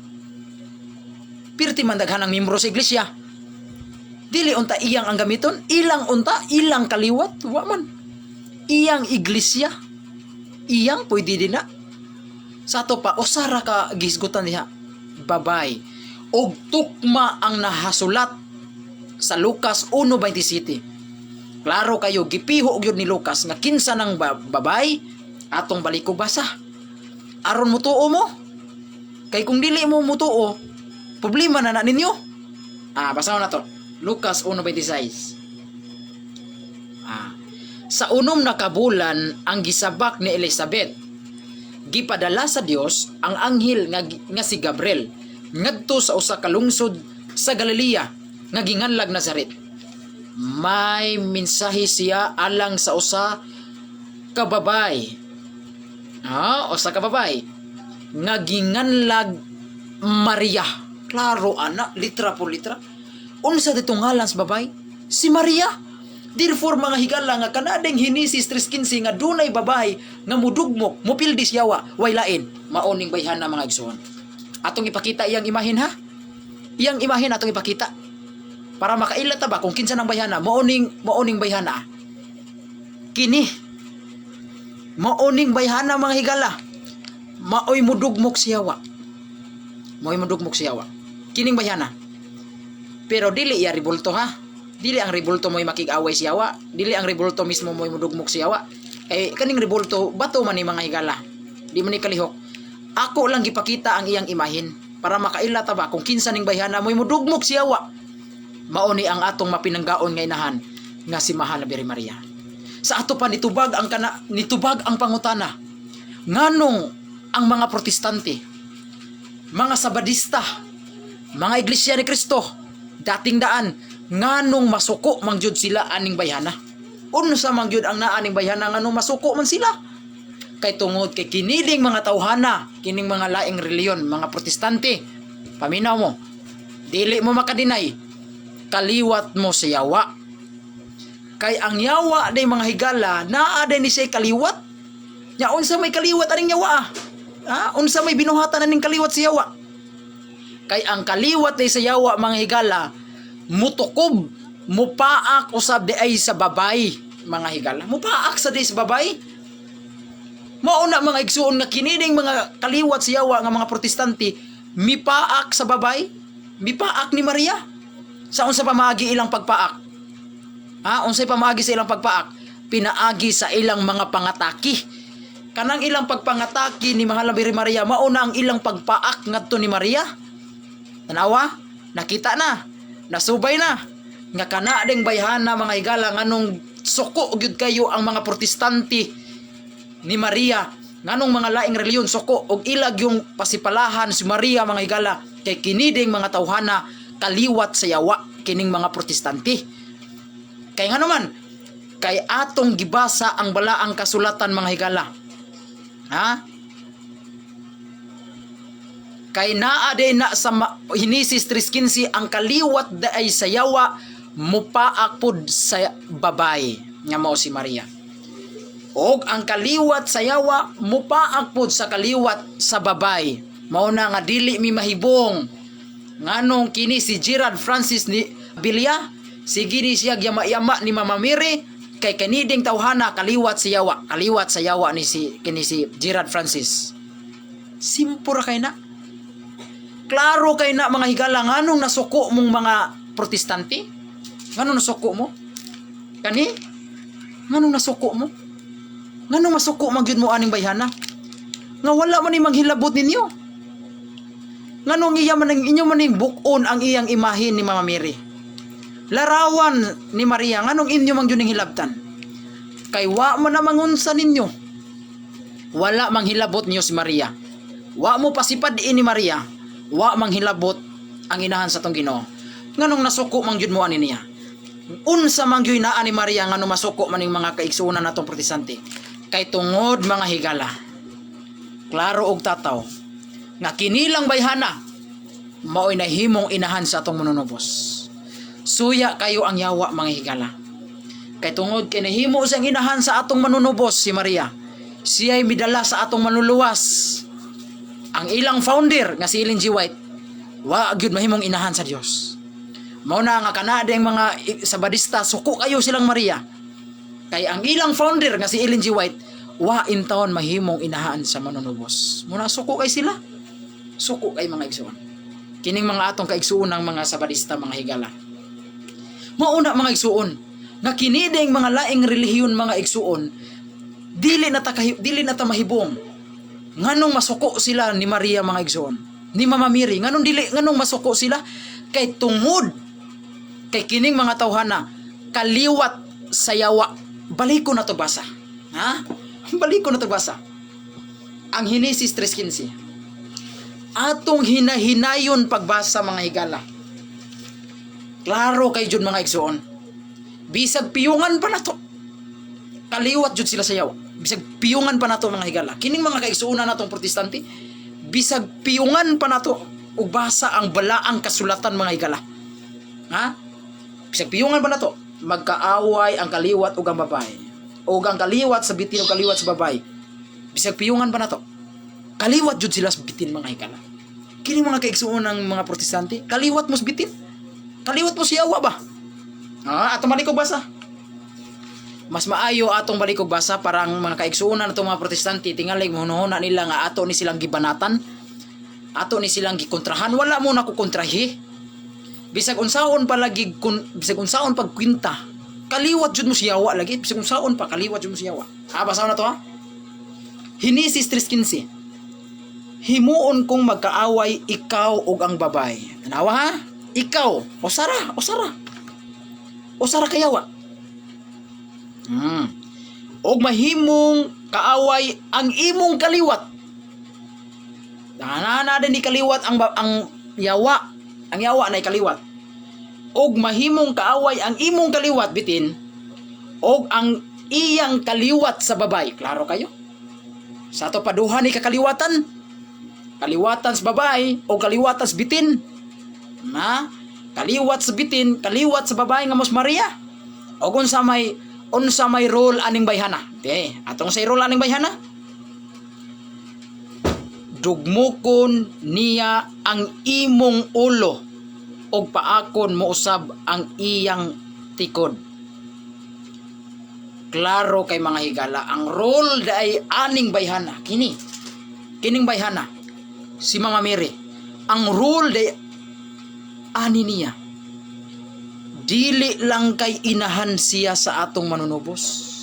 pirti man daghan ang membro sa iglesia. Dili unta iyang ang gamiton, ilang unta, ilang kaliwat, wa man. Iyang iglesia, iyang pwede din na. Sa ato pa, usara ka gisgutan diha, babay. Og tukma ang nahasulat sa Lucas 1:27. Klaro kayo, gipiho gyud ni Lucas nga kinsa nang babay, atong balikog basa. Aron mutuo mo. Kay kung dili mo mutuo, problema na ninyo. Basaon na to. Lucas 1:26. Sa unom na kabulan ang gisabak ni Elizabeth, gipadala sa Dios ang anghel nga si Gabriel ngadto sa usa ka lungsod sa Galilea nga ginganlag Nazaret. May mensahe siya alang sa usa ka babay. Usa ka babay nga ginganlag Maria. Klaro ana, litra por litra. Unsa ditong ngalan sa babay? Si Maria. Therefore mga higala nga kanadeng Henesis 3:15 nga dunay babay nga mudugmok, mupildis yawa, way lain, maoning bayhan na mga igsoon. Atong ipakita iyang imahin ha? Iyang imahin atong ipakita. Para makaila ta ba kung kinsa nang bayhana, maoning bayhana. Kini maoning bayhana mga higala. Maoy mudugmok siyawa. Maoy mudugmok siyawa. Kining bayhana. Pero dili iya ribulto ha. Dili ang ribulto mo'y makig-away siyawa. Dili ang ribulto mismo mo'y mudugmok siyawa. Kaning ribulto, bato man ni mga higala. Di man ni kalihok. Ako lang gipakita ang iyang imahin. Para makaila ta ba kung kinsa ning bayhana mo'y mudugmok siyawa. Mauni ang atong mapinanggaon nga inahan nga si Mahal na Birhen Maria. Sa ato pa nitubag ang pangutana. Nganong ang mga protestante, mga sabadista, mga iglesia ni Kristo, dating daan, nganong masuko mangyud sila aning bayhana? Unsa mangyud ang naaning bayhana nganong masuko man sila? Kay tungod kay kiniling mga tawhana, kining mga laing reliyon, mga protestante, paminaw mo, dili mo makadinay, kaliwat mo sa yawa. Kay ang yawa day mga higala, naa day ni siya kaliwat. Nya unsa may kaliwat aning yawa? Unsa may binuhatan aning kaliwat sa yawa? Kay ang kaliwat day sa yawa mga higala, mutukob, mupaak usab di ay sa babay mga higala. Mupaak sa di sa babay. Mauna mga igsuon nga kinining mga kaliwat sa yawa nga mga protestante, mipaak sa babay, mipaak ni Maria. Sa unsa pamaagi ilang pagpaak? Unsay pamaagi sa ilang pagpaak? Pinaagi sa ilang mga pangataki. Kanang ilang pagpangataki ni Mahal na Birhen Maria, mauna ang ilang pagpaak ngadto ni Maria. Tanawa, nakita na. Nasubay na nga kana ding bayhana mga higala nganong suko gyud kayo ang mga protestante ni Maria, nganong mga laing reliyon suko og ilag yung pasipalahan si Maria mga higala kay kini ding mga tawhana kaliwat sa yawa kining mga protestante. Kay ngano man kay atong gibasa ang balaang kasulatan mga higala. Kay naa day na sa Henesis 3:15 ang kaliwat ay sa yawa mupaak pud sa babay nga mao si Maria. Og ang kaliwat sa yawa mupaak pud sa kaliwat sa babay. Mao na nga dili mi mahibong nganong kini si Gerard Francis ni Bilia, sige ni siya yama-yama ni Mama Mary kay kaniding tawhana kaliwat sa yawa ni kini si Gerard Francis. Simpura kay na. Klaro kay na mga higala nganong nasuko mong mga protestante? Nganong nasuko mo? Kani? Nganong nasuko mo? Nganong masuko magyud mo aning bayhana? Nga wala man ni manghilabot ninyo. Nganong inyo maning bukon ang iyang imahin ni Mama Mary? Larawan ni Maria, nganong inyo mangyud ning hilabtan? Kay wa man na mangunsa ninyo. Wala manghilabot niyo si Maria. Wa mo pasipad ni Maria. Wa manghilabot ang inahan sa tong Ginoo. Nganong nasuko mangyud mo ani niya? Unsa mangyud naa ni Maria nganong masuko maning mga kaigsuonan natong protestante? Kay tungod mga higala. Klaro og tataw nga kinilang bayhana mao'y nahimong inahan sa atong manunubos. Suya kayo ang yawa mga higala. Kay tungod kay nahimo siyang inahan sa atong manunubos si Maria. Siya'y midala sa atong manluluwas. Ang ilang founder nga si Ellen G. White, wa gyud mahimong inahan sa Dios. Mao na nga kanadeng mga sabadista suko kayo silang Maria. Kay ang ilang founder nga si Ellen G. White, wa in taon mahimong inahan sa manunubos. Muna suko kay sila. Suko kay mga igsuon. Kining mga atong kaigsuon ng mga sabadista mga higala. Mauna mga igsuon nga kinideng mga laing relihiyon mga igsuon dili na ta mahibong nganong masuko sila ni Maria mga igsoon, ni Mama Mary, nganong masukko sila kay tungod Kay kining mga tawhana kaliwat sa yawa. Balik ko na to basa. Ha? Balik ko na to basa. Ang Henesis 3:15. Atong hinahinayon pagbasa mga higala. Klaro kay jud mga igsoon. Bisag piyungan pa na to. Kaliwat jud sila sa yawa. Bisag piyungan pa na to mga higala. Kining mga kaigsuonan natong protestante, bisag piyungan pa na to ug basa ang balaang kasulatan mga higala. Ha? Bisag piyungan pa na to. Magkaaway ang kaliwat ug ang babae. O ang kaliwat sa bitin ug kaliwat sa babae. Bisag piyungan pa na to. Kaliwat jud sila sa bitin mga higala. Kini mga kaigsuon ng mga protestante, kaliwat mo sa bitin. Kaliwat mo si yawa ba? Ha? Atong balikog basa. Mas maayo atong balikog basa para ang mga kaigsuon natong mga protestante tingali mohon-hona nila nga ato ni silang gibanatan. Ato ni silang gikontrahan. Wala mo na ko kontrahi. Bisag unsaon pa lagi bisag unsaon pagkwinta. Kaliwat jud mo si yawa lagi. Bisag unsaon pa kaliwat jud mo si yawa. Ha, basaw na to ha. Henesis 3:15. Himuon kong magkaaway ikaw ug ang babay. Tanawa ha? Ikaw, o Sara kayawa. Og mahimong kaaway ang imong kaliwat. Nana din ni kaliwat ang yawa. Ang yawa na kaliwat. Og mahimong kaaway ang imong kaliwat bitin. Og ang iyang kaliwat sa babay. Klaro kayo? Sa ato paduha ni kakaliwatan. Kaliwatan sa babay o kaliwatan sa bitin. Na? Kaliwat sa bitin, kaliwat sa babay nga mos Maria. O unsa may role aning bayhana. Okay, atong say role aning bayhana. Dugmokon niya ang imong ulo og paakon mo usab ang iyang tikod. Klaro kay mga higala, ang role day aning bayhana. Kining bayhana. Si Mama Mary, ang role day ani niya. Dili lang kay inahan siya sa atong manunubos.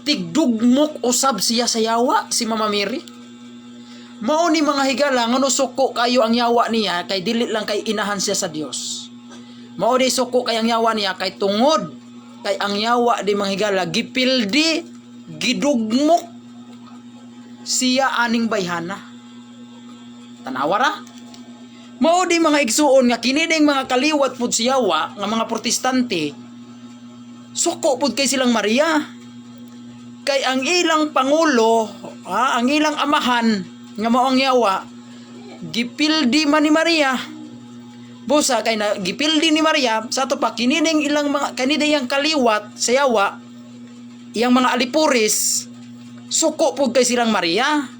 Tigdugmok usab siya sa yawa si Mama Mary. Mao ni mga higala ngano suko kayo ang yawa niya kay dili lang kay inahan siya sa Dios. Mao di suko kay ang yawa niya kay tungod kay ang yawa di mga higala gipildi gidugmok siya aning bayhana. Tanawara. Mao di mga igsuon nga kinining mga kaliwat pud si yawa nga mga protestante suko pud kay silang Maria. Kay ang ilang pangulo, ang ilang amahan nga mao ang yawa gipildi man ni Maria. Busa kay na gipildi ni Maria sa ato pa kinining ilang mga kanidayang kaliwat sa yawa iyang mga alipuris suko pud kay silang Maria.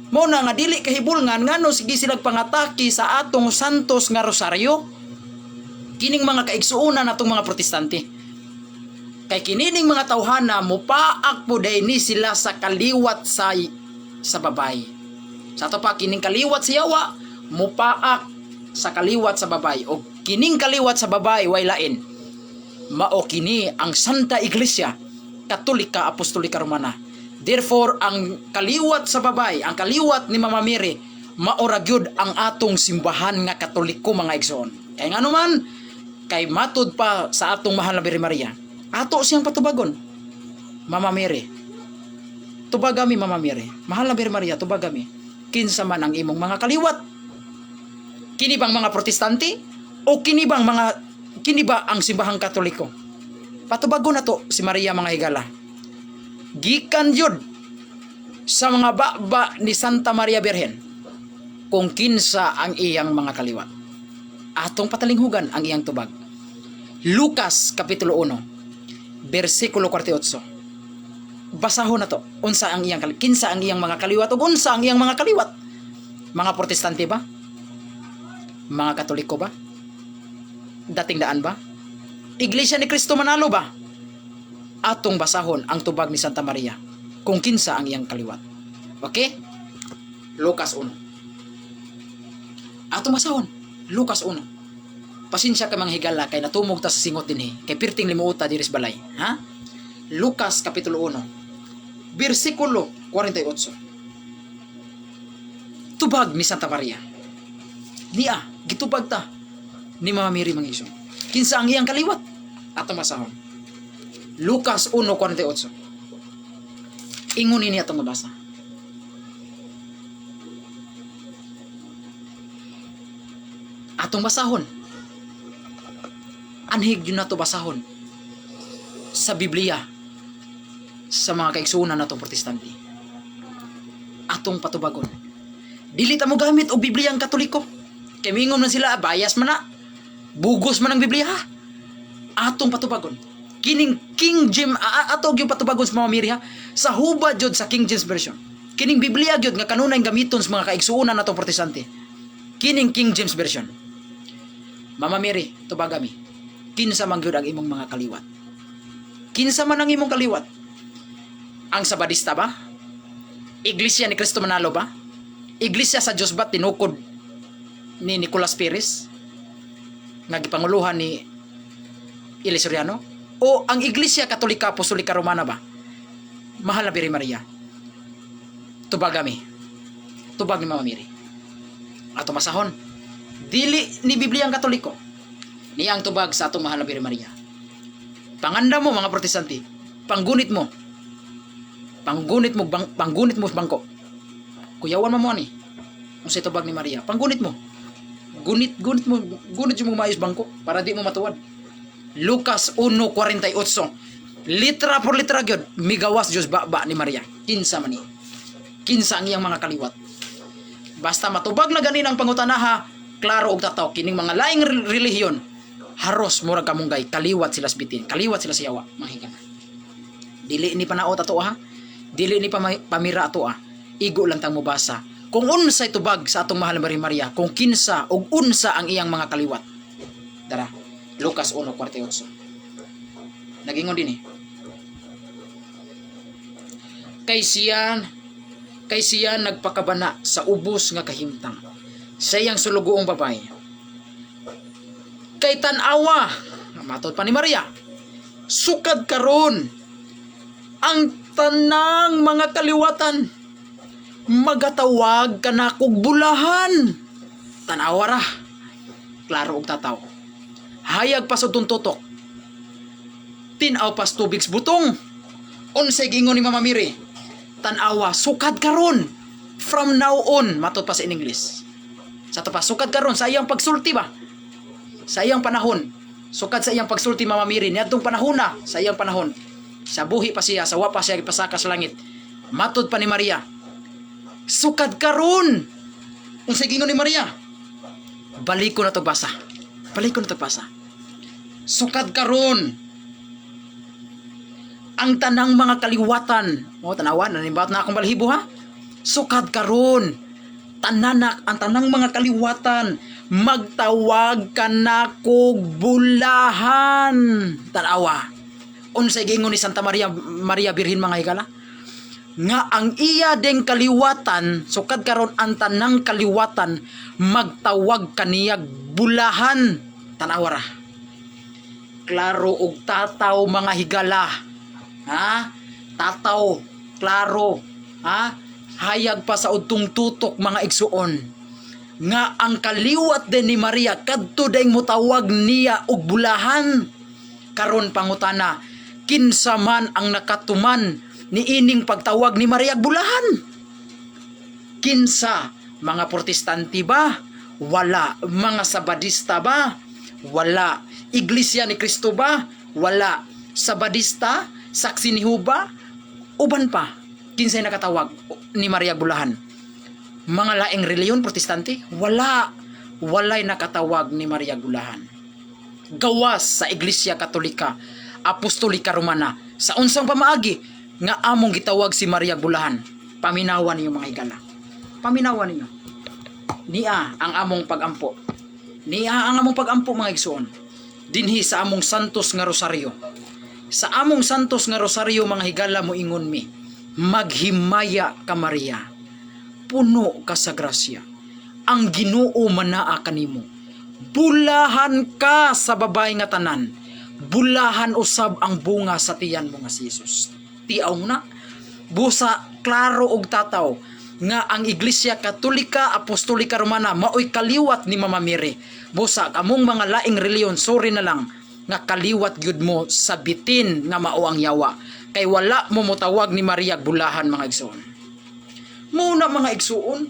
Mo na nga dili kahibulngan ngano sige silang pangataki sa atong santos nga rosaryo. Kining mga kaigsuonan natong mga protestante. Kay kinining mga tawhana mopaak po ni sila sa kaliwat sa babay. Sa ato pa kining kaliwat sa yawa mopaak sa kaliwat sa babay o kining kaliwat sa babay way lain. Mao kini ang Santa Iglesia Katolika Apostolika Romana. Therefore, ang kaliwat sa babay, ang kaliwat ni Mama Mary, maora gyud ang atong simbahan nga Katoliko mga igsoon. Kay ngano man, kay matud pa sa atong mahal na Birhen Maria, ato siyang patubagon. Mama Mary, tubagami Mama Mary, mahal na Birhen Maria, tubagami. Kinsa man ang imong mga kaliwat? Kini bang mga protestante? O kini ba ang simbahang Katoliko? Patubagon na to si Maria mga higala. Gikan yun sa mga baba ni Santa Maria Birhen kung kinsa ang iyang mga kaliwat. Atong patalinghugan ang iyang tubag. Lucas Kapitulo 1 Versikulo 48. Basahon na to. Unsa ang iyang kinsa ang iyang mga kaliwat o unsa ang iyang mga kaliwat? Mga protestante ba? Mga Katoliko ba? Dating daan ba? Iglesia ni Cristo Manalo ba? Atong basahon ang tubag ni Santa Maria kung kinsa ang iyang kaliwat. Okay? Lucas 1. Atong basahon. Lucas 1. Pasensya ka mga higala kay natumog ta sa singot dinhi kay pirting limuota diris balay. Ha? Lucas Kapitulo 1 Versikulo 48. Tubag ni Santa Maria. Gitubag ta ni Mama Mary mga igsoon. Kinsa ang iyang kaliwat? Atong basahon. Lucas 1:48. Ingon ini atong mabasa. Atong basahon. Anhig yun nato basahon sa Biblia sa mga kaigsunan natong protestante. Atong patubagon. Dili ta mo gamit og Biblia ang Katoliko. Kay mingon man sila, bias man na. Bugos man ang Biblia ha. Atong patubagon. Kining King James, ato gyud patubagon sa mga miri ha. Sa hubad jud sa King James Version. Kining Biblia jud nga kanunay gamiton sa mga kaigsunan natong protestante. Kining King James Version. Mama Mary, tubagami. Kinsa man gyud ang imong mga kaliwat? Kinsa man ang imong kaliwat? Ang Sabadista ba? Iglesia ni Cristo Manalo ba? Iglesia sa Dios ba tinukod ni Nicolas Perez nga gipanguluhan ni Eli Soriano? O ang Iglesia Katolika Apostolika Romana ba? Mahal na Birhen Maria. Tubagami. Tubag ni Mama Mary. Ato masahon. Dili ni Biblia ang Katoliko. Niyang tubag sa atong mahal na Birhen Maria. Panganda mo mga protestante, panggunit mo. Panggunit mo bangko. Kuyawan mo ani. Kung sa tubag ni Maria, panggunit mo. Gunit mo maayos bangko para di mo matuwad. Lucas 1:48. Litra por litra gyud migawas Dios ba ni Maria. Kinsa man ni? Kinsa ang iyang mga kaliwat? Basta matubag na ganin ang pangutanaha, klaro og tataw kining mga laing relihiyon. Haros murag kamunggay, kaliwat sila bitin, kaliwat sila siyawa, mahiga. Dili ni panaot ato ha. Dili ni pamira ato Igo lang tang mobasa. Kung unsay tubag sa atong mahal na Birhen Maria, kung kinsa og unsa ang iyang mga kaliwat. Dara, Lucas 1:48. Nagingon din Kay siya nagpakabana sa ubos nga kahimtang. Sa iyang sulugoong babae. Kay tan-awa, matod pa ni Maria, sukad karon ang tanang mga kaliwatan, magatawag kanakog bulahan. Tan-awa ra, klaro og tataw. Hayag pa sa tuntutok, tinaw pas tubig sa butong. Unsay gingon ni Mama Mary? Tan-awa, sukad karon. From now on, matod pa sa in English. Sa to pa, sukad karon sa iyang pagsulti ba? Sa iyang panahon, sukad sa iyang pagsulti Mama Mary, niadtong panahon na, sa iyang panahon, sa buhi pa siya, sa wa pa siya ipasaka sa langit. Matod pa ni Maria, sukad karon. Unsay gingon ni Maria? Balik ko na to basa. Sukad karon ang tanang mga kaliwatan. Mo tanawan, nanimbaot na akong balahibo ha. Sukad karon ang tanang mga kaliwatan, magtawag kanakog bulahan. Tanawa. Unsay gingon ni Santa Maria Birhen mga higala? Nga ang iya deng kaliwatan, sukad karon ang tanang kaliwatan, magtawag kaniyag bulahan. Tanawa ra. Klaro og tataw mga higala. Ha? Tataw, klaro. Ha? Hayag pa sa udtong tutok mga igsuon. Nga ang kaliwat din ni Maria, kadto dayng mutawag niya og bulahan. Karon pangutana, kinsa man ang nakatuman ni ining pagtawag ni Maria og bulahan? Kinsa? Mga protestante ba? Wala. Mga Sabadista ba? Wala. Iglesia ni Cristo ba? Wala. Sabadista? Saksi ni Jehovah? Uban pa. Kinsay nakatawag ni Maria bulahan? Mga laing reliyon protestante? Wala. Walay nakatawag ni Maria bulahan. Gawas sa Iglesia Katolika Apostolika Romana sa unsang pamaagi nga among gitawag si Maria bulahan. Paminawan niyo mga higala. Paminawan niyo. Niya ang among pagampo. Niya ang among pagampo mga igsoon. Dinhi sa among santos nga rosaryo. Sa among santos nga rosaryo mga higala mo ingon mi. Maghimaya ka Maria. Puno ka sa grasya. Ang Ginoo manaa kanimo. Bulahan ka sa babae nga tanan. Bulahan usab ang bunga sa tiyan mo nga si Jesus. Tiaw na. Busa klaro og tataw nga ang Iglesia Katolika Apostolika Romana maoy kaliwat ni Mama Mary. Busa kamong mga laing reliyon, sorry na lang nga kaliwat gyud mo sa bitin nga mao ang yawa. Kay wala mo motawag ni Maria bulahan mga igsoon. Muna mga igsoon,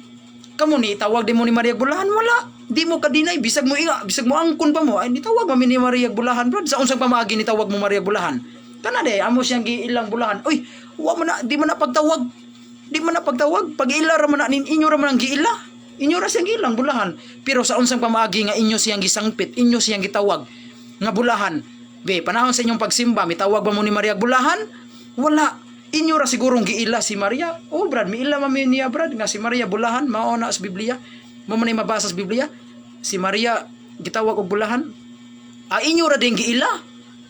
kamo ni tawag di mo ni Maria bulahan, wala. Di mo kadinay, bisag mo angkon pa mo, ay nitawag mo ni Maria bulahan, brad. Sa unsang pamaagi ni tawag mo Maria bulahan? Kana de, amo siyang giilang bulahan. Uy, di mo na pagtawag. Di mo na pagtawag. Pag ila ra man inyo ra man ang giila. Inyo ra siyang giilang bulahan. Pero sa unsang pamaagi nga inyo siyang gisangpit, inyo siyang gitawag nga bulahan. Be, panahon sa inyong pagsimba, mitawag ba mo ni Maria bulahan? Wala. Inyo ra sigurong giila si Maria. Oh, brad, miila man niya, brad, nga si Maria bulahan, mao na sa Biblia. Mo man mabasa sa Biblia. Si Maria gitawag og bulahan. Inyo ra din giila.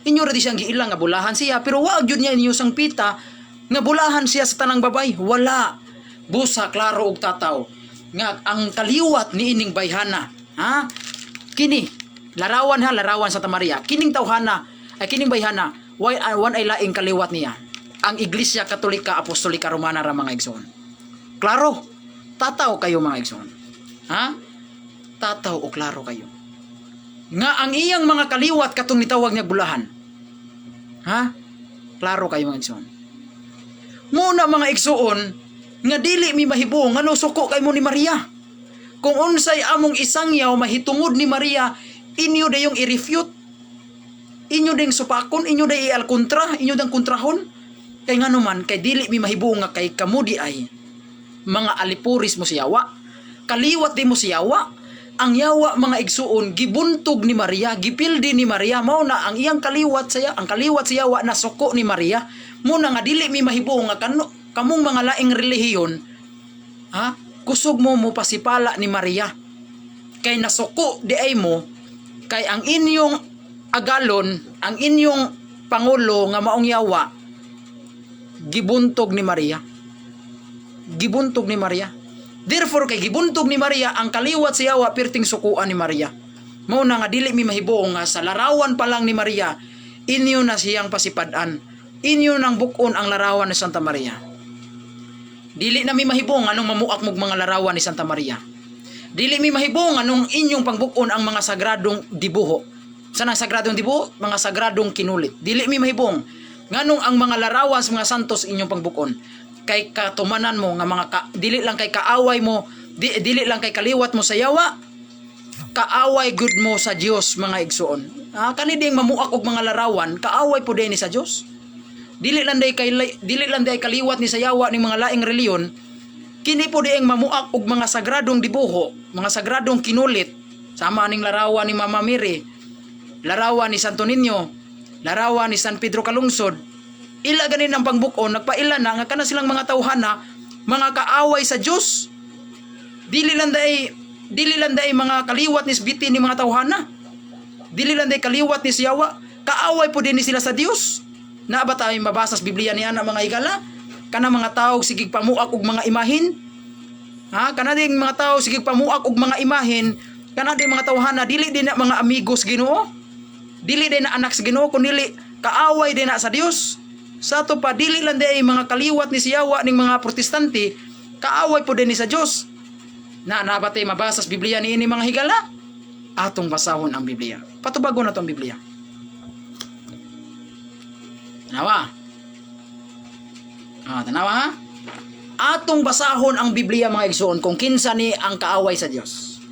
Inyo ra di siyang giila nga bulahan siya, pero wag gyud niya inyo sang pita nga bulahan siya sa tanang babay. Wala. Busa klaro og tataw nga ang kaliwat ni ining bayhana, ha? Kini larawan Santa Maria. Kining tawhana ay kining bayhana, wan ay laing kaliwat niya. Ang Iglesia Katolika Apostolika Romana ra mga igsoon. Klaro. Tataw kayo mga igsoon. Ha? Tataw o klaro kayo. Nga ang iyang mga kaliwat katong nitawag niya bulahan. Ha? Klaro kayo mga igsoon. Muna mga igsoon, nga dili mi mahibong nga suko kay mo ni Maria. Kung unsay among isangyaw mahitungod ni Maria, inyo dayong i-refute. Inyo ding supakon, inyo day i-alkontra, inyo dang kontrahon. Kay ngano man kay dili mi mahibong nga kay kamo di ay mga alipuris mo siyawa. Kaliwat di mo siyawa. Ang yawa mga igsuon gibuntog ni Maria, gipildi ni Maria, mao na ang iyang kaliwat ang kaliwat sa yawa na suko ni Maria. Muna nga dili mi mahibong nga kamong mga laing relihiyon, ha? Kusog mo pasipala ni Maria. Kay nasuko di ay mo kay ang inyong agalon, ang inyong pangulo nga maong yawa gibuntog ni Maria. Gibuntog ni Maria. Therefore kay gibuntog ni Maria ang kaliwat sa yawa perting sukuan ni Maria. Mao na nga dili mi mahibong nga sa larawan pa lang ni Maria inyo na siyang pasipadan. Inyo nang bukon ang larawan ni Santa Maria. Dili na mi mahibong anong mamuak mog mga larawan ni Santa Maria. Dili mi mahibong anong inyong pangbukon ang mga sagradong dibuho. Sanang sagradong dibuho? Mga sagradong kinulit. Dili mi mahibong nganong ang mga larawan sa mga santos inyong pangbukon. Kay katumanan mo nga dili lang kay kaaway mo, dili lang kay kaliwat mo sa yawa, kaaway good mo sa Dios mga igsuon. Kani ding mamuak og mga larawan, kaaway po din ni sa Dios. Dili lang day kaliwat ni sa yawa ning mga laing reliyon, kini po dieng mamuak og mga sagradong dibuho, mga sagradong kinulit, sama ning larawan ni Mama Mary, larawan ni Santo Niño, larawan ni San Pedro Calungsod. Ila ganin ang pangbukon, nagpaila na nga kana silang mga tawhana, mga kaaway sa Dios. Dili lang day mga kaliwat ni bitin ni mga tawhana. Dili lang day kaliwat ni siyawa, kaaway po din ni sila sa Dios. Na ba tayo mabasa sa Biblia niya na mga higala? Kana mga tao sigig pamuak og mga imahin. Kana ding mga tao sigig pamuak og mga imahin, kana ding mga tawhana dili din na mga amigos Ginoo. Dili din na anak sa Ginoo kundi kaaway din na sa Dios. Sa to pa dili lang day mga kaliwat ni siyawa ning mga protestante, kaaway po din ni sa Dios. Na nabatay mabasa sa Biblia ni ini mga higala? Atong basahon ang Biblia. Patubagon na tong Biblia. Tanawa. Tanawa ha? Atong basahon ang Biblia mga igsoon kung kinsa ni ang kaaway sa Dios.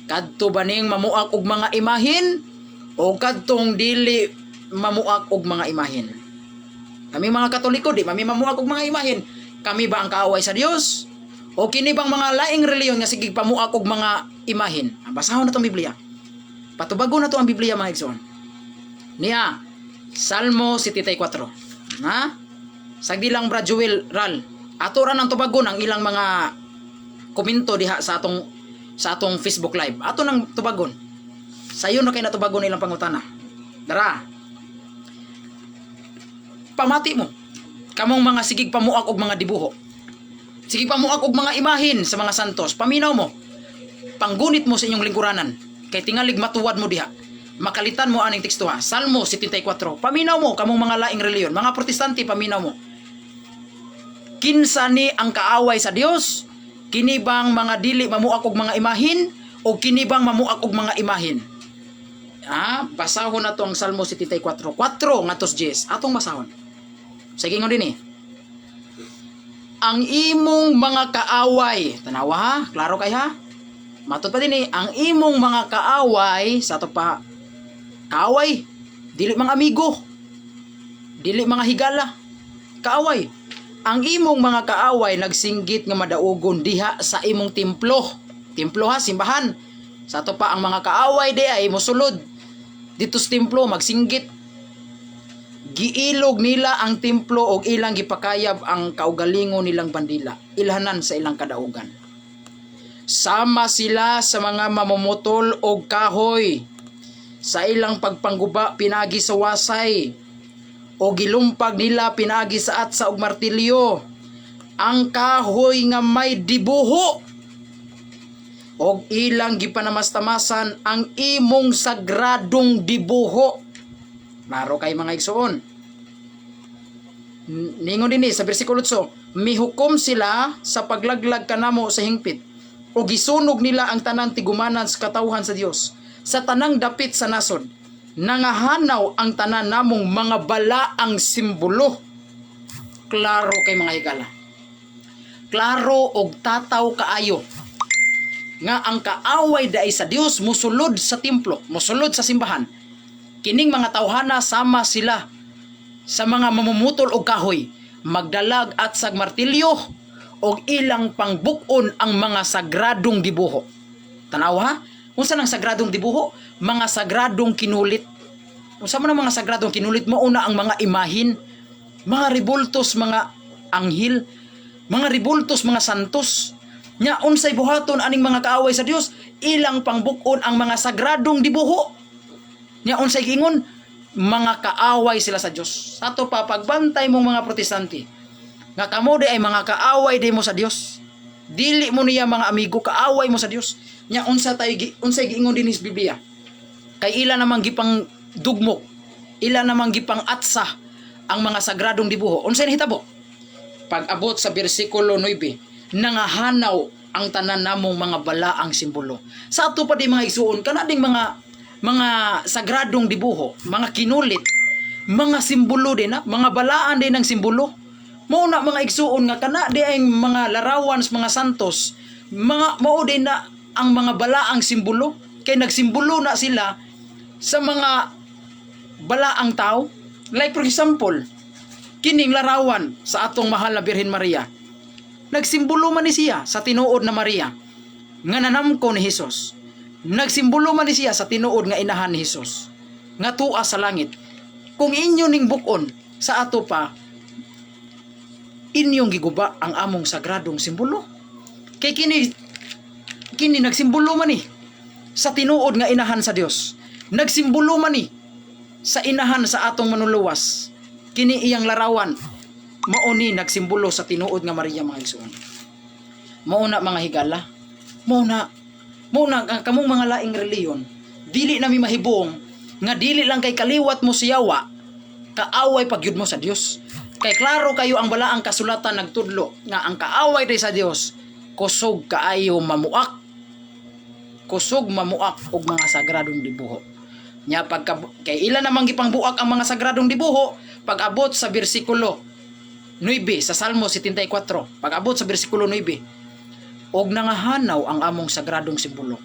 Kadto ba ning mamuak og mga imahin o kadtong dili mamuak og mga imahin? Kami mga Katoliko, di kami mamuak og mga imahin. Kami ba ang kaaway sa Dios? O kini bang mga laing reliyon nga sigig pamuak og mga imahin? Basahon na tong Biblia. Patubagon na to ang Biblia mga igsoon. Niya, Salmo 74. Sagdi lang Brad Joel Ral. Ato ra nang tubagon ang ilang mga komento diha sa atong Facebook live. Ato nang tubagon. Sayo na kay natubagon ilang pangutana. Dara. Pamati mo. Kamong mga sigig pamuak og mga dibuho. Sigig pamuak og mga imahin sa mga santos. Paminaw mo. Panggunit mo sa inyong lingkuranan. Kay tingalig matuwad mo diha. Makalitan mo aning teksto ha. Salmo 74. Paminaw mo kamong mga laing reliyon. Mga protestante, paminaw mo. Kinsa ni ang kaaway sa Dios? Kini bang mga dili mamuak og mga imahin o kinibang mamuak og mga imahin. Basahon na to ang Salmo 74. 4 ngatos 10. Atong basahon. Sige nga din Ang imong mga kaaway, tanawa ha, klaro kay ha. Matod pa din ang imong mga kaaway, sa to pa, kaaway, dili mga amigo, dili mga higala, kaaway. Ang imong mga kaaway nagsinggit nga madaugon diha sa imong templo. Templo ha, simbahan. Sa to pa ang mga kaaway di ay mosulod dito sa templo magsinggit. Giilog nila ang templo og ilang gipakayab ang kaugalingon nilang bandila, ilhanan sa ilang kadaugan. Sama sila sa mga mamumutol og kahoy, sa ilang pagpangguba pinagi sa wasay, o gilumpag nila pinagi sa atsa og martilyo. Ang kahoy nga may dibuho, og ilang gipanamastamasan ang imong sagradong dibuho. Klaro kay mga igsoon. Ningon din sa bersikulo 8, mihukom sila sa paglaglag kanamo sa hingpit, o gisunog nila ang tanang tigumanan sa katawhan sa Dios, sa tanang dapit sa nasod. Nangahanaw ang tanan namong mga balaang simbolo. Klaro kay mga higala. Klaro og tataw kaayo nga ang kaaway daay sa Dios musulod sa templo, musulod sa simbahan. Kining mga tawhana sama sila sa mga mamumutol og kahoy, magdalag at sag martilyo, og ilang pangbukon ang mga sagradong dibuho. Tanaw ha? Unsa nang sagradong dibuho? Mga sagradong kinulit. Unsa man ang mga sagradong kinulit? Mauna ang mga imahin, mga rebultos, mga anghel, mga rebultos, mga santos. Nya unsay buhaton aning mga kaaway sa Dios? Ilang pangbukon ang mga sagradong dibuho. Nya unsay giingon? Mga kaaway sila sa Dios. Sato pa pagbantay mong mga protestante nga kamo di ay mga kaaway di mo sa Dios. Dili mo niya mga amigo, kaaway mo sa Dios. Nya unsay giingon din sa Biblia? Kay ila namang gipang dugmok, ila namang gipang atsa ang mga sagradong dibuho. Unsay nahitabo? Pag-abot sa bersikulo 9, nangahanaw ang tanan namong mga balaang simbolo. Sa ato pa di mga igsuon kana ding mga sagradong dibuho, mga kinulit, mga simbolo din mga balaan din ng simbolo. Mao na mga igsuon nga kana di ay mga larawan sa mga santos, mga mao din na ang mga balaang simbolo, kay nagsimbolo na sila sa mga balaang tao. Like for example, kining larawan sa atong mahal na Birhen Maria, nagsimbolo man ni siya sa tinuod na Maria nga nanamko ni Hesus. Nagsimbolo man ni siya sa tinuod nga inahan ni Hesus nga tua sa langit. Kung inyo ning bukon sa ato pa, inyong giguba ang among sagradong simbolo. Kay kini nagsimbolo man ni sa tinuod nga inahan sa Dios. Nagsimbolo man ni sa inahan sa atong manuluwas. Kini iyang larawan mao ni nagsimbolo sa tinuod nga Maria mga igsoon. Mao na mga higala. Mao na kamong mga laing reliyon, dili nami mahibong nga dili lang kay kaliwat mo siyawa, kaaway pagyud mo sa Dios. Kay klaro kayo ang balaang kasulatan nagtudlo nga ang kaaway day sa Dios kusog kaayo mamuak. Kusog mamuak og mga sagradong dibuho. Nya kay ila namang gipangbuak ang mga sagradong dibuho, pag-abot sa bersikulo 9 sa Salmo 74, pag-abot sa bersikulo 9, og nangahanaw ang among sagradong simbolo.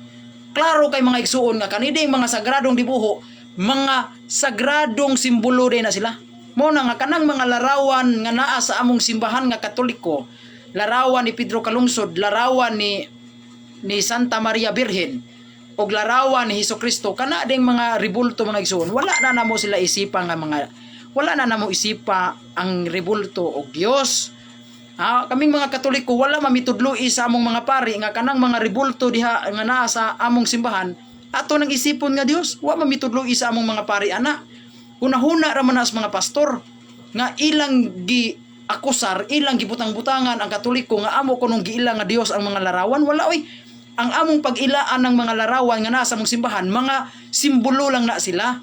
Klaro kay mga igsuon nga kaniding mga sagradong dibuho, mga sagradong simbolo din na sila. Mo na nga kanang mga larawan nga naa sa among simbahan nga Katoliko, larawan ni Pedro Calungsod, larawan ni Santa Maria Birhen, og larawan ni Hesukristo, kana ding mga rebulto mga igsuon, wala na namo sila isipa nga wala na namo isipa ang rebulto og Dios. Kaming mga Katoliko wala mamitudloi sa among mga pari nga kanang mga rebulto diha nga naa sa among simbahan ato nang isipon nga Dios, wa mamitudloi sa among mga pari ana. Hunahuna ra man as mga pastor nga ilang akusar, ilang gibutang-butangan ang Katoliko nga amo kunong giila nga Dios ang mga larawan. Wala oy. Ang among pag-ilaan ng mga larawan nga naa sa among simbahan, mga simbolo lang na sila.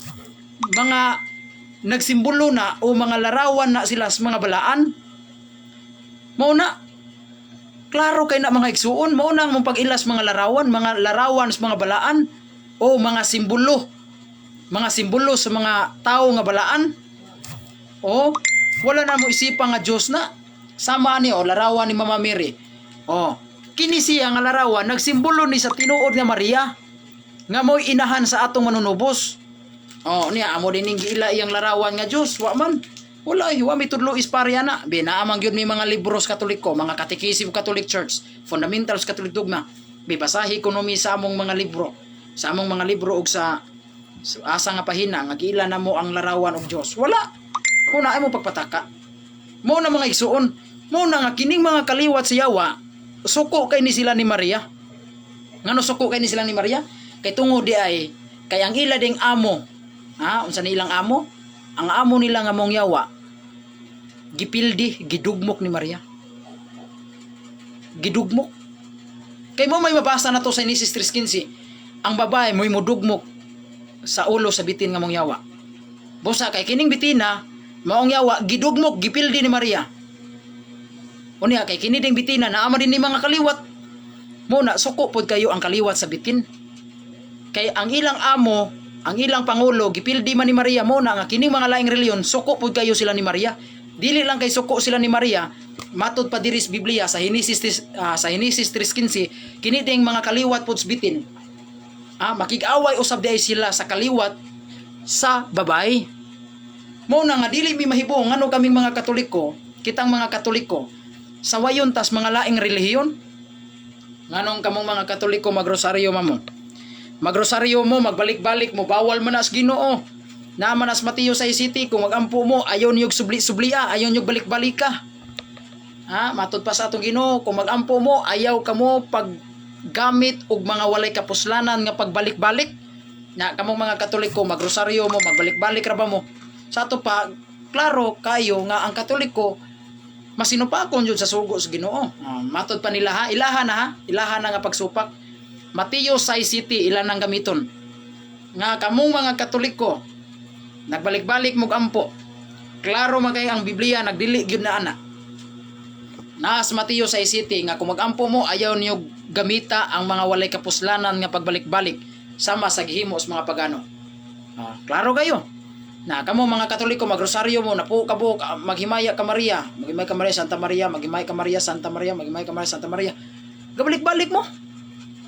Mga nagsimbolo na o mga larawan na sila sa mga balaan. Mao na, Klaro kay na mga igsuon, mao nang mong pag-ilas mga larawan sa mga balaan o mga simbolo sa mga tao nga balaan. O wala na mo isipa nga Dios na. Sama ni larawan ni Mama Mary. Kini siya nga larawan nagsimbolo ni sa tinuod nga Maria nga mo'y inahan sa atong manunubos. Niya amo din ning giila iyang larawan nga Dios, wa man. Wala, wa mi tudlo isparya na. Binaamang gyud mi mga libros Katoliko, mga Catechism Catholic Church, Fundamentals Catholic Dogma. Bibasahi kuno mi sa among mga libro. Sa among mga libro ug sa asa nga pahina nga giila na mo ang larawan og Dios. Wala. Kuna ay mo pagpataka. Mo na mga igsuon, mo na nga kining mga kaliwat sa yawa, suko kay ni sila ni Maria. Ngano suko kay ni sila ni Maria? Kay tungod di ay kay ang ila ding amo. Unsa ni ilang amo? Ang amo nila nga mong yawa gipildi, gidugmok ni Maria. Gidugmok. Kay mo may mabasa na to sa Genesis 3:15. Ang babae mo'y mudugmok sa ulo sa bitin nga mong yawa. Busa kay kining bitina maong yawa gidugmok, gipildi ni Maria. Unya kay kini ding bitina naama din ni mga kaliwat. Muna suko pod kayo ang kaliwat sa bitin. Kay ang ilang amo, ang ilang pangulo gipildi man ni Maria, muna nga kining mga laing reliyon suko pod kayo sila ni Maria. Dili lang kay suko sila ni Maria, matud pa diri sa Biblia sa Genesis 3:15 kini ding mga kaliwat pod sa bitin. Makig-away usab diay sila sa kaliwat sa babae. Muna nga dili mi mahibong ngano kaming mga Katoliko, kitang mga Katoliko sa wayon tas mga laing relihiyon. Nganong kamong mga Katoliko magrosaryo mamo? Magrosaryo mo, magbalik-balik mo, bawal man as Ginoo. Naman as Mateo 6:7 kung magampo mo, ayon yung subli-sublia, ayon yung balik-balik ka. Matud pa sa atong Ginoo, kung magampo mo, ayaw ka mo paggamit og mga walay kapuslanan nga pagbalik-balik. Kamong mga Katoliko, magrosaryo mo, magbalik-balik ra ba mo? Sa ato pa, klaro kayo nga ang Katoliko masinupakon jud sa sugo sa Ginoo. Matud pa nila ilaha na nga pagsupak. Mateo 6:7 ilan ang gamiton. Nga kamong mga Katoliko nagbalik-balik mo ampo. Klaro magay ang Biblia nagdili gyud na ana. Nas Mateo 6:7 nga kung magampo mo ayaw niyo gamita ang mga walay kapuslanan nga pagbalik-balik sama sa gihimo sa mga pagano. Klaro kayo. Na kamo mga Katoliko magrosaryo mo napo kabuk maghimaya ka Maria, maghimay ka Maria Santa Maria, maghimay ka Maria Santa Maria, maghimay ka Maria Santa Maria. Gabalik-balik mo.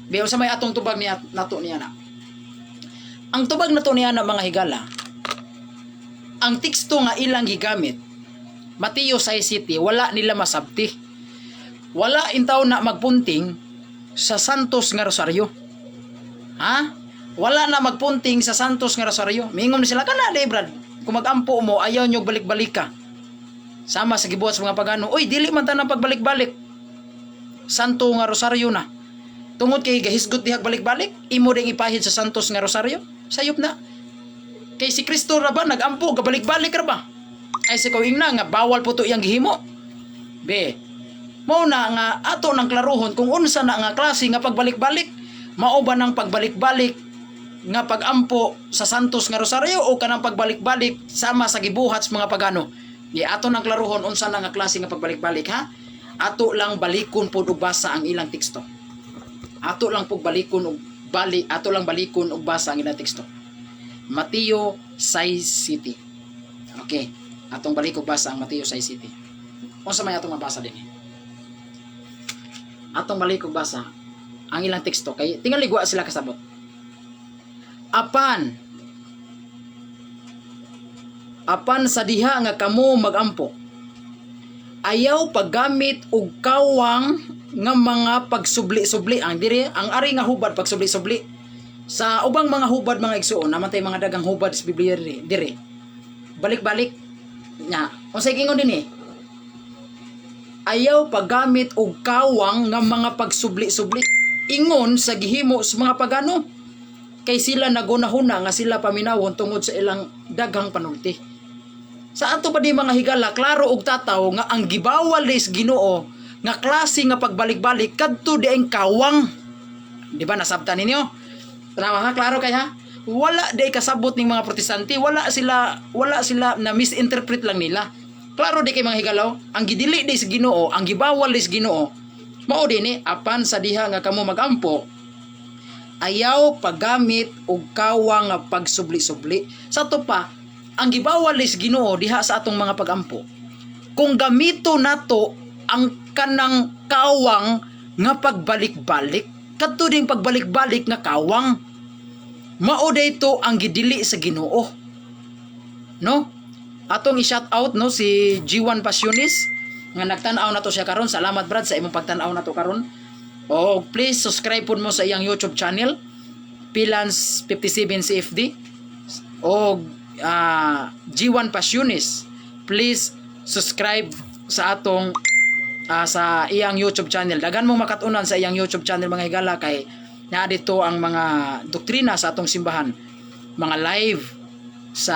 Biyo sa may atong tubag niya nato niya na. Ang tubag nato niya na mga higala. Ang teksto nga ilang gigamit Mateo 6:7 wala nila masabti. Wala intaw na magpunting sa santos nga rosaryo. Wala na magpunting sa santos nga rosaryo. Mingon sila kana de brad. Kung magampo mo ayaw nyo balik-balik ka. Sama sa gibuhat sa mga pagano. Uy dili man ta nang pagbalik-balik. Santo nga rosaryo na. Tungod kay gahisgot dihag balik-balik, imo ding ipahid sa santos nga rosaryo. Sayop na. Kay si Kristo ra ba nagampo gabalik-balik ra ba? Ay si kawing na nga bawal po to iyang gihimo. Mao na nga ato nang klaruhon kung unsa na nga klase nga pagbalik-balik. Mao ba nang pagbalik-balik nga pagampo sa santos nga rosaryo o kanang pagbalik-balik sama sa gibuhat sa mga pagano? Di ato nang klaruhon unsa na nga klase nga pagbalik-balik Ato lang balikon pud og basa ang ilang teksto. Ato lang balikon og basa ang ilang teksto. Mateo 6:7. Okay, atong balik og basa ang Mateo 6:7. Unsa may atong mabasa dinhi? Atong balik og basa ang ilang teksto kay tingali wa sila kasabot. Apan sa diha nga kamo magampo, ayaw paggamit og kawang nga mga pagsubli-subli ang ari nga hubad pagsubli-subli sa ubang mga hubad mga igsuon naman tay mga dagang hubad sa Biblia dire balik-balik nya unsay gingon dinhi ayaw paggamit og kawang nga mga pagsubli-subli ingon sa gihimo sa mga pagano kay sila nagunahuna nga sila paminawon tungod sa ilang daghang panulti. Sa ato pa di mga higala klaro og tataw nga ang gibawal is Ginoo nga klase nga pagbalik-balik kadto di ang kawang. Di ba nasabtan ninyo? Tanawa klaro kay wala di kasabot ning mga protestante, wala sila na misinterpret lang nila. Klaro di kay mga higalaw, ang gidili di sa Ginoo, ang gibawal di sa Ginoo Mao dinhi apan sa diha nga kamo magampo, ayaw paggamit og kawang nga pagsubli-subli. Sa to pa, ang gibawal is Ginoo diha sa atong mga pagampo. Kung gamito nato ang kanang kawang nga pagbalik-balik, kadto ding pagbalik-balik nga kawang, mao dayto ang gidili sa Ginoo. No? Atong i-shout out no si G1 Passionis nga nagtan-aw na to siya karon. Salamat brad sa imong pagtan-aw na to karon. O please subscribe pud mo sa iyang YouTube channel Pilans 57 CFD o G1 Passionis. Please subscribe sa atong sa iyang YouTube channel. Daghan mo makatunan sa iyang YouTube channel mga higala, kay naa dito ang mga doktrina sa atong simbahan, mga live sa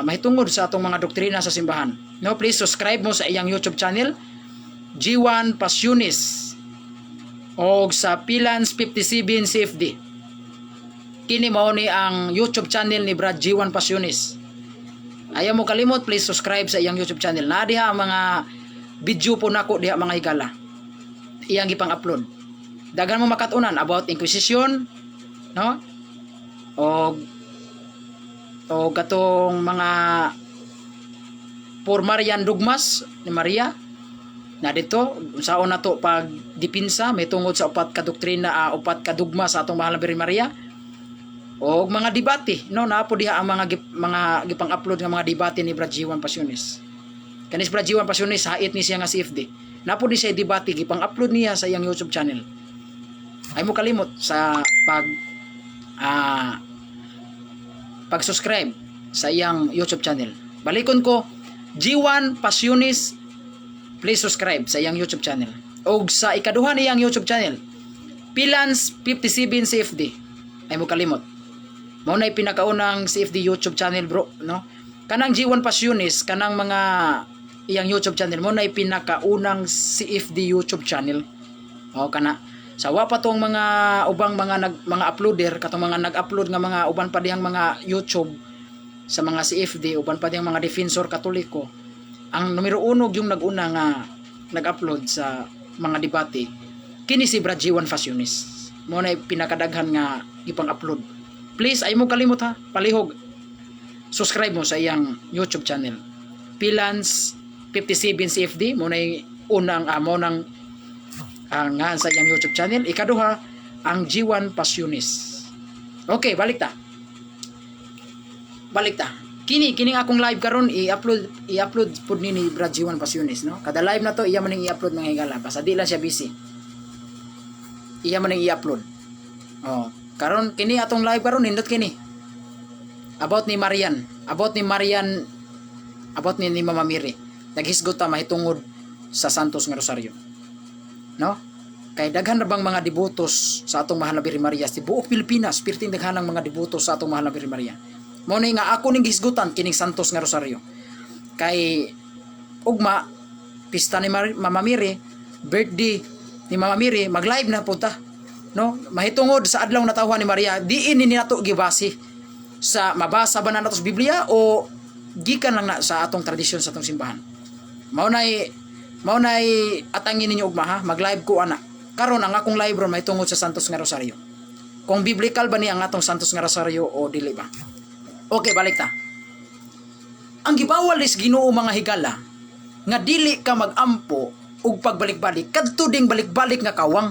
mahitungod sa atong mga doktrina sa simbahan. No, please subscribe mo sa iyang YouTube channel G1 Passionis o sa Pilans 57 CFD. Kini mao ni ang YouTube channel ni Brad G1 Passionis. Ayaw mo kalimot, please subscribe sa iyang YouTube channel. Na diha ang mga video po nako diha mga higala. Iyang gipang upload. Dagan mo makatunan about Inquisition, no? O katong mga for Marian dogmas ni Maria. Na dito saon nato pag dipinsa may tungod sa upat ka doktrina, upat ka dogma sa atong mahal na Birhen Maria. O mga debate, no, naapo diha ang mga gipang upload nga mga debate ni Brad G1 Passionis. Kanis Brad G1 Passionis hait ni siya nga CFD. Naapo di siya debate gipang upload niya sa iyang YouTube channel. Ay mo kalimot sa pag-subscribe sa iyang YouTube channel. Balikon ko, G1 Passionis, please subscribe sa iyang YouTube channel. O sa ikaduha niyang YouTube channel, Pilans 57 CFD. Ay mo kalimot. Mao na pinakaunang CFD YouTube channel bro, no? Kanang G1 Passionis, kanang mga iyang YouTube channel mo na pinakaunang CFD YouTube channel. O kana sa wa pa tong mga ubang mga uploader katong mga nag-upload nga mga uban pa dihang mga YouTube sa mga CFD, uban pa dihang mga defensor katoliko. Ang numero 1 yung nag-una nga nag-upload sa mga debate, kini si Brad G1 Passionis. Mo na pinakadaghan nga ipang-upload. Please, ay mo kalimot ha, palihog. Subscribe mo sa iyang YouTube channel. Pilans 57 CFD, mo na unang nang nga sa iyang YouTube channel. Ikaduha, ang G1 Passionis. Okay, balik ta. Kining akong live karon i-upload pud ni Brad G1 Passionis, no? Kada live na to iya man ning i-upload mga higala, basta di lang siya busy. Iya man ning i-upload. Oh, karon kini atong live karon nindot kini. About ni Mama Mary. Naghisgot ta mahitungod sa Santos nga Rosaryo. No? Kay daghan na bang mga devotos sa atong mahal na Birhen Maria sa buok Pilipinas, perting daghanang mga devotos sa atong mahal na Birhen Maria. Mao ni nga ako ning gisgutan kining Santos nga Rosaryo. Kay ugma pista ni Mama Mary, birthday ni Mama Mary, mag-live na punta. No? Mahitungod sa adlaw na tawhan ni Maria, diin ni nato gibase sa mabasa ba na nato sa Biblia o gikan lang na sa atong tradisyon sa atong simbahan. Mao nay atangin ninyo ugma ha, mag-live ko ana. Karon ang akong live ron mahitungod sa Santos nga Rosaryo. Kung biblical ba ni ang atong Santos nga Rosaryo o dili ba? Okay, balik ta. Ang gibawal is Ginoo mga higala nga dili ka magampo ug pagbalik-balik kadto ding balik-balik nga kawang.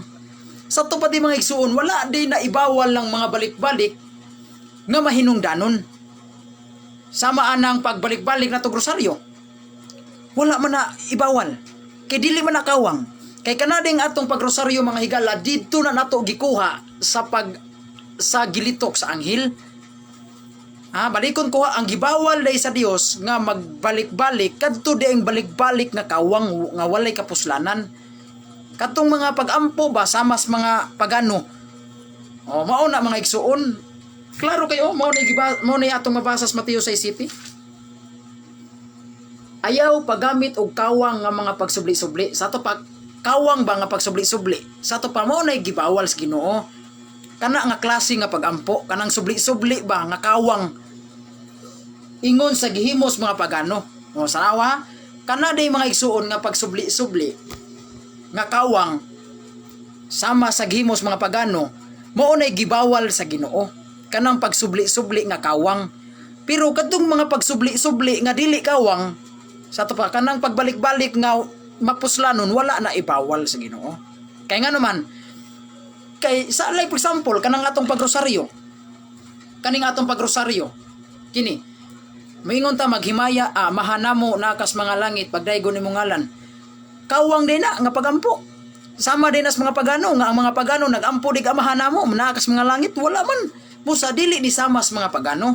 Sa tupad di mga igsuon, wala di na ibawal lang mga balik-balik nga mahinungdanon. Sama anang pagbalik-balik na to Rosaryo. Wala man na ibawal. Kay dili man na kawang. Kay kanading atong pagrosaryo mga higala, dito na nato gikuha sa gilitok sa anghel. Balikon ko ang gibawal day sa Dios nga magbalik-balik kadto di ang balik-balik nga kawang nga walay kapuslanan. Katong mga pagampo ba samas mga pagano. Mao na mga igsuon. Klaro kayo, mao na atong mabasa sa Mateo 6:7. Ayaw paggamit og kawang nga mga pagsubli-subli. Sa to pag kawang ba nga pagsubli-subli. Sa to pa mao na gibawal sa Ginoo. Kana nga klase nga pagampo, kanang subli-subli ba nga kawang ingon sa gihimos mga pagano. Sanawa, kana day mga igsuon nga pagsubli-subli nga kawang sama sa gihimos mga pagano, mao nay gibawal sa Ginoo. Kanang pagsubli-subli nga kawang. Pero kadtong mga pagsubli-subli nga dili kawang, sa to pa kanang pagbalik-balik nga mapuslanon, wala na ibawal sa Ginoo. Kay nga naman, kay sa like for example kanang atong pagrosaryo, kaning atong pagrosaryo, kini moingon ta maghimaya, mahanamo nakas mga langit pagdaygon nimo ngalan. Kawang din na nga pagampo. Sama din as mga pagano nga ang mga pagano nagampo di ka mahanamo nakas mga langit, wala man. Busa dili ni sama sa mga pagano.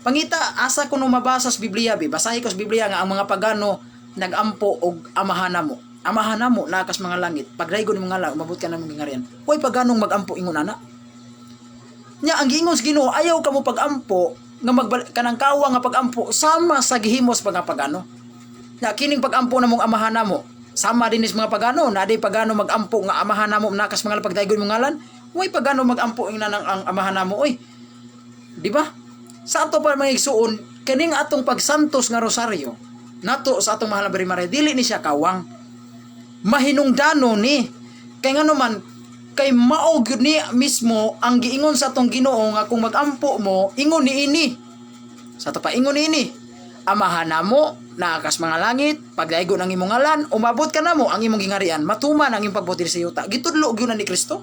Pangita asa kuno mabasa sa Biblia, basahi ko sa Biblia nga ang mga pagano nagampo og amahanamo. Amahanamo nakas mga langit pagdaygon nimo ngalan umabot ka nang gingarian. Hoy paganong magampo ingon ana. Nya ang giingon sa Ginoo ayaw kamo pagampo nga kanang kawang nga pagampo sama sa gihimos mga pagano. Nya kining pagampo namong amahanamo sama din is mga pagano, na di pagano magampo nga amahanamo nakas mga pagdaygon mong ngalan. Way pagano magampo ing nanang ang amahanamo oy. Di ba? Sa ato pa mga igsuon, kaning atong pagsantos nga rosaryo, nato sa atong mahal na Birhen Maria, dili ni siya kawang. Mahinungdano ni. Kay nga naman, kay mao gyud ni mismo ang giingon sa atong Ginoo nga kung magampo mo, ingon ni ini. Sa ato pa ingon ni ini. Amahanamo nakas mga langit, pagdaygon ang imong ngalan, umabot ka namo ang imong gingarian, matuman ang imong pagbuti sa yuta. Gitudlo gyud na ni Kristo.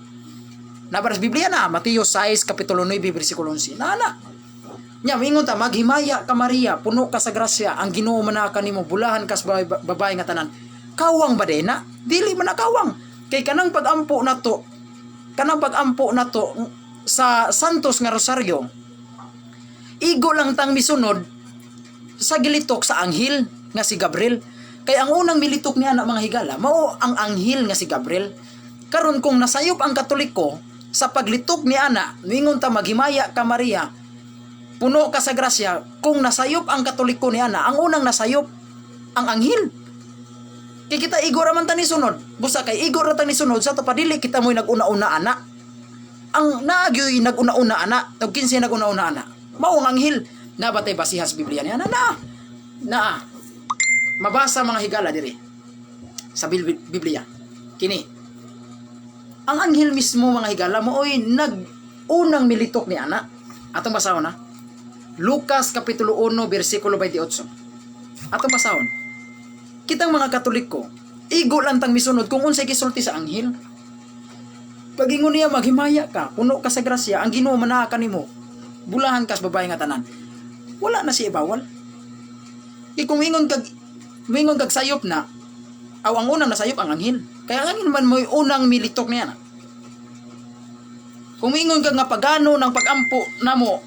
Nabara sa Biblia na, Mateo 6 kapitulo 9 bersikulo 11. Nana. Nya mingon ta maghimaya ka Maria, puno ka sa grasya, ang Ginoo manaka nimo, bulahan kas babae nga tanan. Kawang ba na? Dili man kawang. Kay kanang pagampo nato, sa santos nga rosaryo, igo lang tang misunod sa gilitok sa anghel nga si Gabriel. Kay ang unang militok niya na mga higala, mao ang anghel nga si Gabriel. Karon kung nasayop ang Katoliko sa paglitok ni ana, mingon ta maghimaya ka Maria, puno ka sa grasya, kung nasayop ang Katoliko ni ana, ang unang nasayop ang anghel. Kay kita igor man ta ni sunod. Busa kay igor ra ta ni sunod sa to padili kita mo'y naguna-una ana. Ang naagyoy naguna-una ana, tag 15 naguna-una ana. Mao ang anghel. Nabatay basihas Biblia niya na. Mabasa mga higala diri sa Biblia. Kini. Ang anghel mismo mga higala mooy unang militok ni ana. Atong basahon na. Lucas kapitulo 1 bersikulo 28. Atong basahon. Kitang mga Katoliko, igo lang tang misunod kung unsay gisulti sa anghel. Pag ingon niya maghimaya ka, puno ka sa grasya, ang Ginoo manaka nimo, bulahan kas babae nga tanan. Wala na siya bawal. Kung mingon kag sayop na, ang unang nasayop ang anghel. Kaya ang anghel man mo'y unang militok niya na. Kung mingon kag nga pagano ng pagampo namo,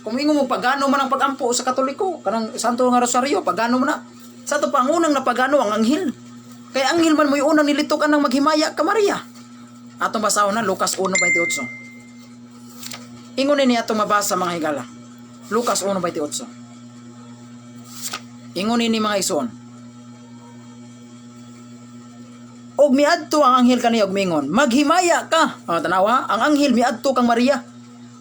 kung mingon mo pagano man ang pagampo sa Katoliko, kanang Santo nga Rosaryo, pagano mo na. Sa ito pa ang unang napagano ang anghel. Kaya anghel man mo'y unang nilitokan ng maghimaya ka Maria. Atong basahon na Lucas 1:28. Ingon ni atong mabasa mga higala. Lucas 1:28. Ingon ni mga ison. Og miadto ang anghel kaniya og mingon, maghimaya ka. Tanawa, ang anghel miadto kang Maria.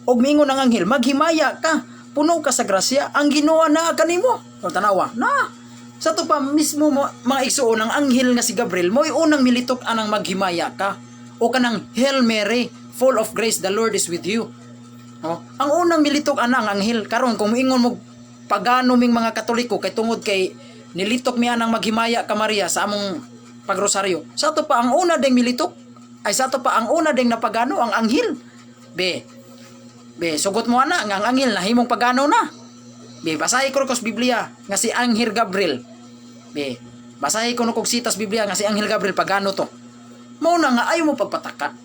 Og mingon ang anghel, maghimaya ka, puno ka sa grasya, ang Ginoo na kanimo. Tanawa, na. Sa to pa mismo mga igsuon ang anghel nga si Gabriel mo'y unang militok anang maghimaya ka. O kanang Hail Mary, full of grace, the Lord is with you. Ang unang militok anang anghel. Karon kung moingon mo pagano ming mga Katoliko kay tungod kay nilitok mi anang maghimaya ka Maria sa among pagrosaryo. Sa to pa ang una ding militok ay sa to pa ang una ding napagano ang anghel. Be sugot mo ana nga ang anghel nahimong pagano na. Basahi ko sa Biblia nga si Anghel Gabriel. Basahi ko kog sitas Biblia nga si Anghel Gabriel pagano to. Mao na nga ayaw mo pagpataka.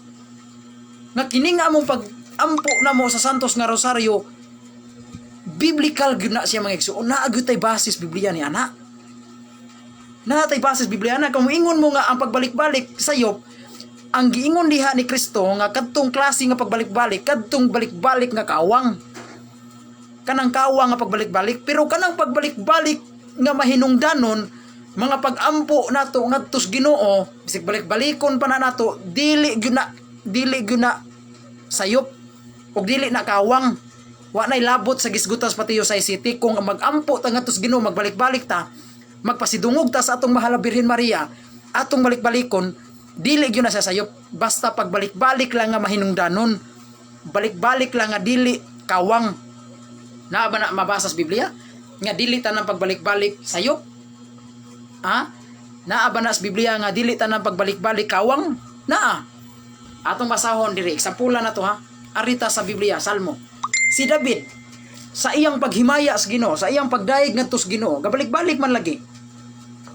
Nga kini nga among pagampo na mo sa Santos nga Rosaryo, biblical gyud na siya mga igsuon. Naagyo tay basis Biblia ni ana. Natay basis Biblia na kung ingon mo nga ang pagbalik-balik sayo, ang giingon diha ni Kristo nga kadtong klase nga pagbalik-balik, kadtong balik-balik nga kawang. Kanang kawang nga pagbalik-balik, pero kanang pagbalik-balik nga mahinungdanon, mga pagampo nato ngadto sa Ginoo, bisig balik-balikon pa na nato, dili gyud na sayop ug dili na kawang. Wa nay labot sa gisgutas patiyo sa City kung magampo ta ngadto sa Ginoo, magbalik-balik ta, magpasidungog ta sa atong mahal na Birhen Maria, atong balik-balikon, Dili gyud na sa sayop, basta pagbalik-balik lang nga mahinungdanon. Balik-balik lang nga dili kawang. Naa ba na mabasa sa Biblia nga dili tanang pagbalik-balik sayop? Ha? Naa ba na sa Biblia nga dili tanang pagbalik-balik kawang? Naa. Atong basahon diri, eksampulan na to ha. Arita sa Biblia, Salmo. Si David sa iyang paghimaya sa Ginoo, sa iyang pagdaig ngadto sa Ginoo, gabalik-balik man lagi.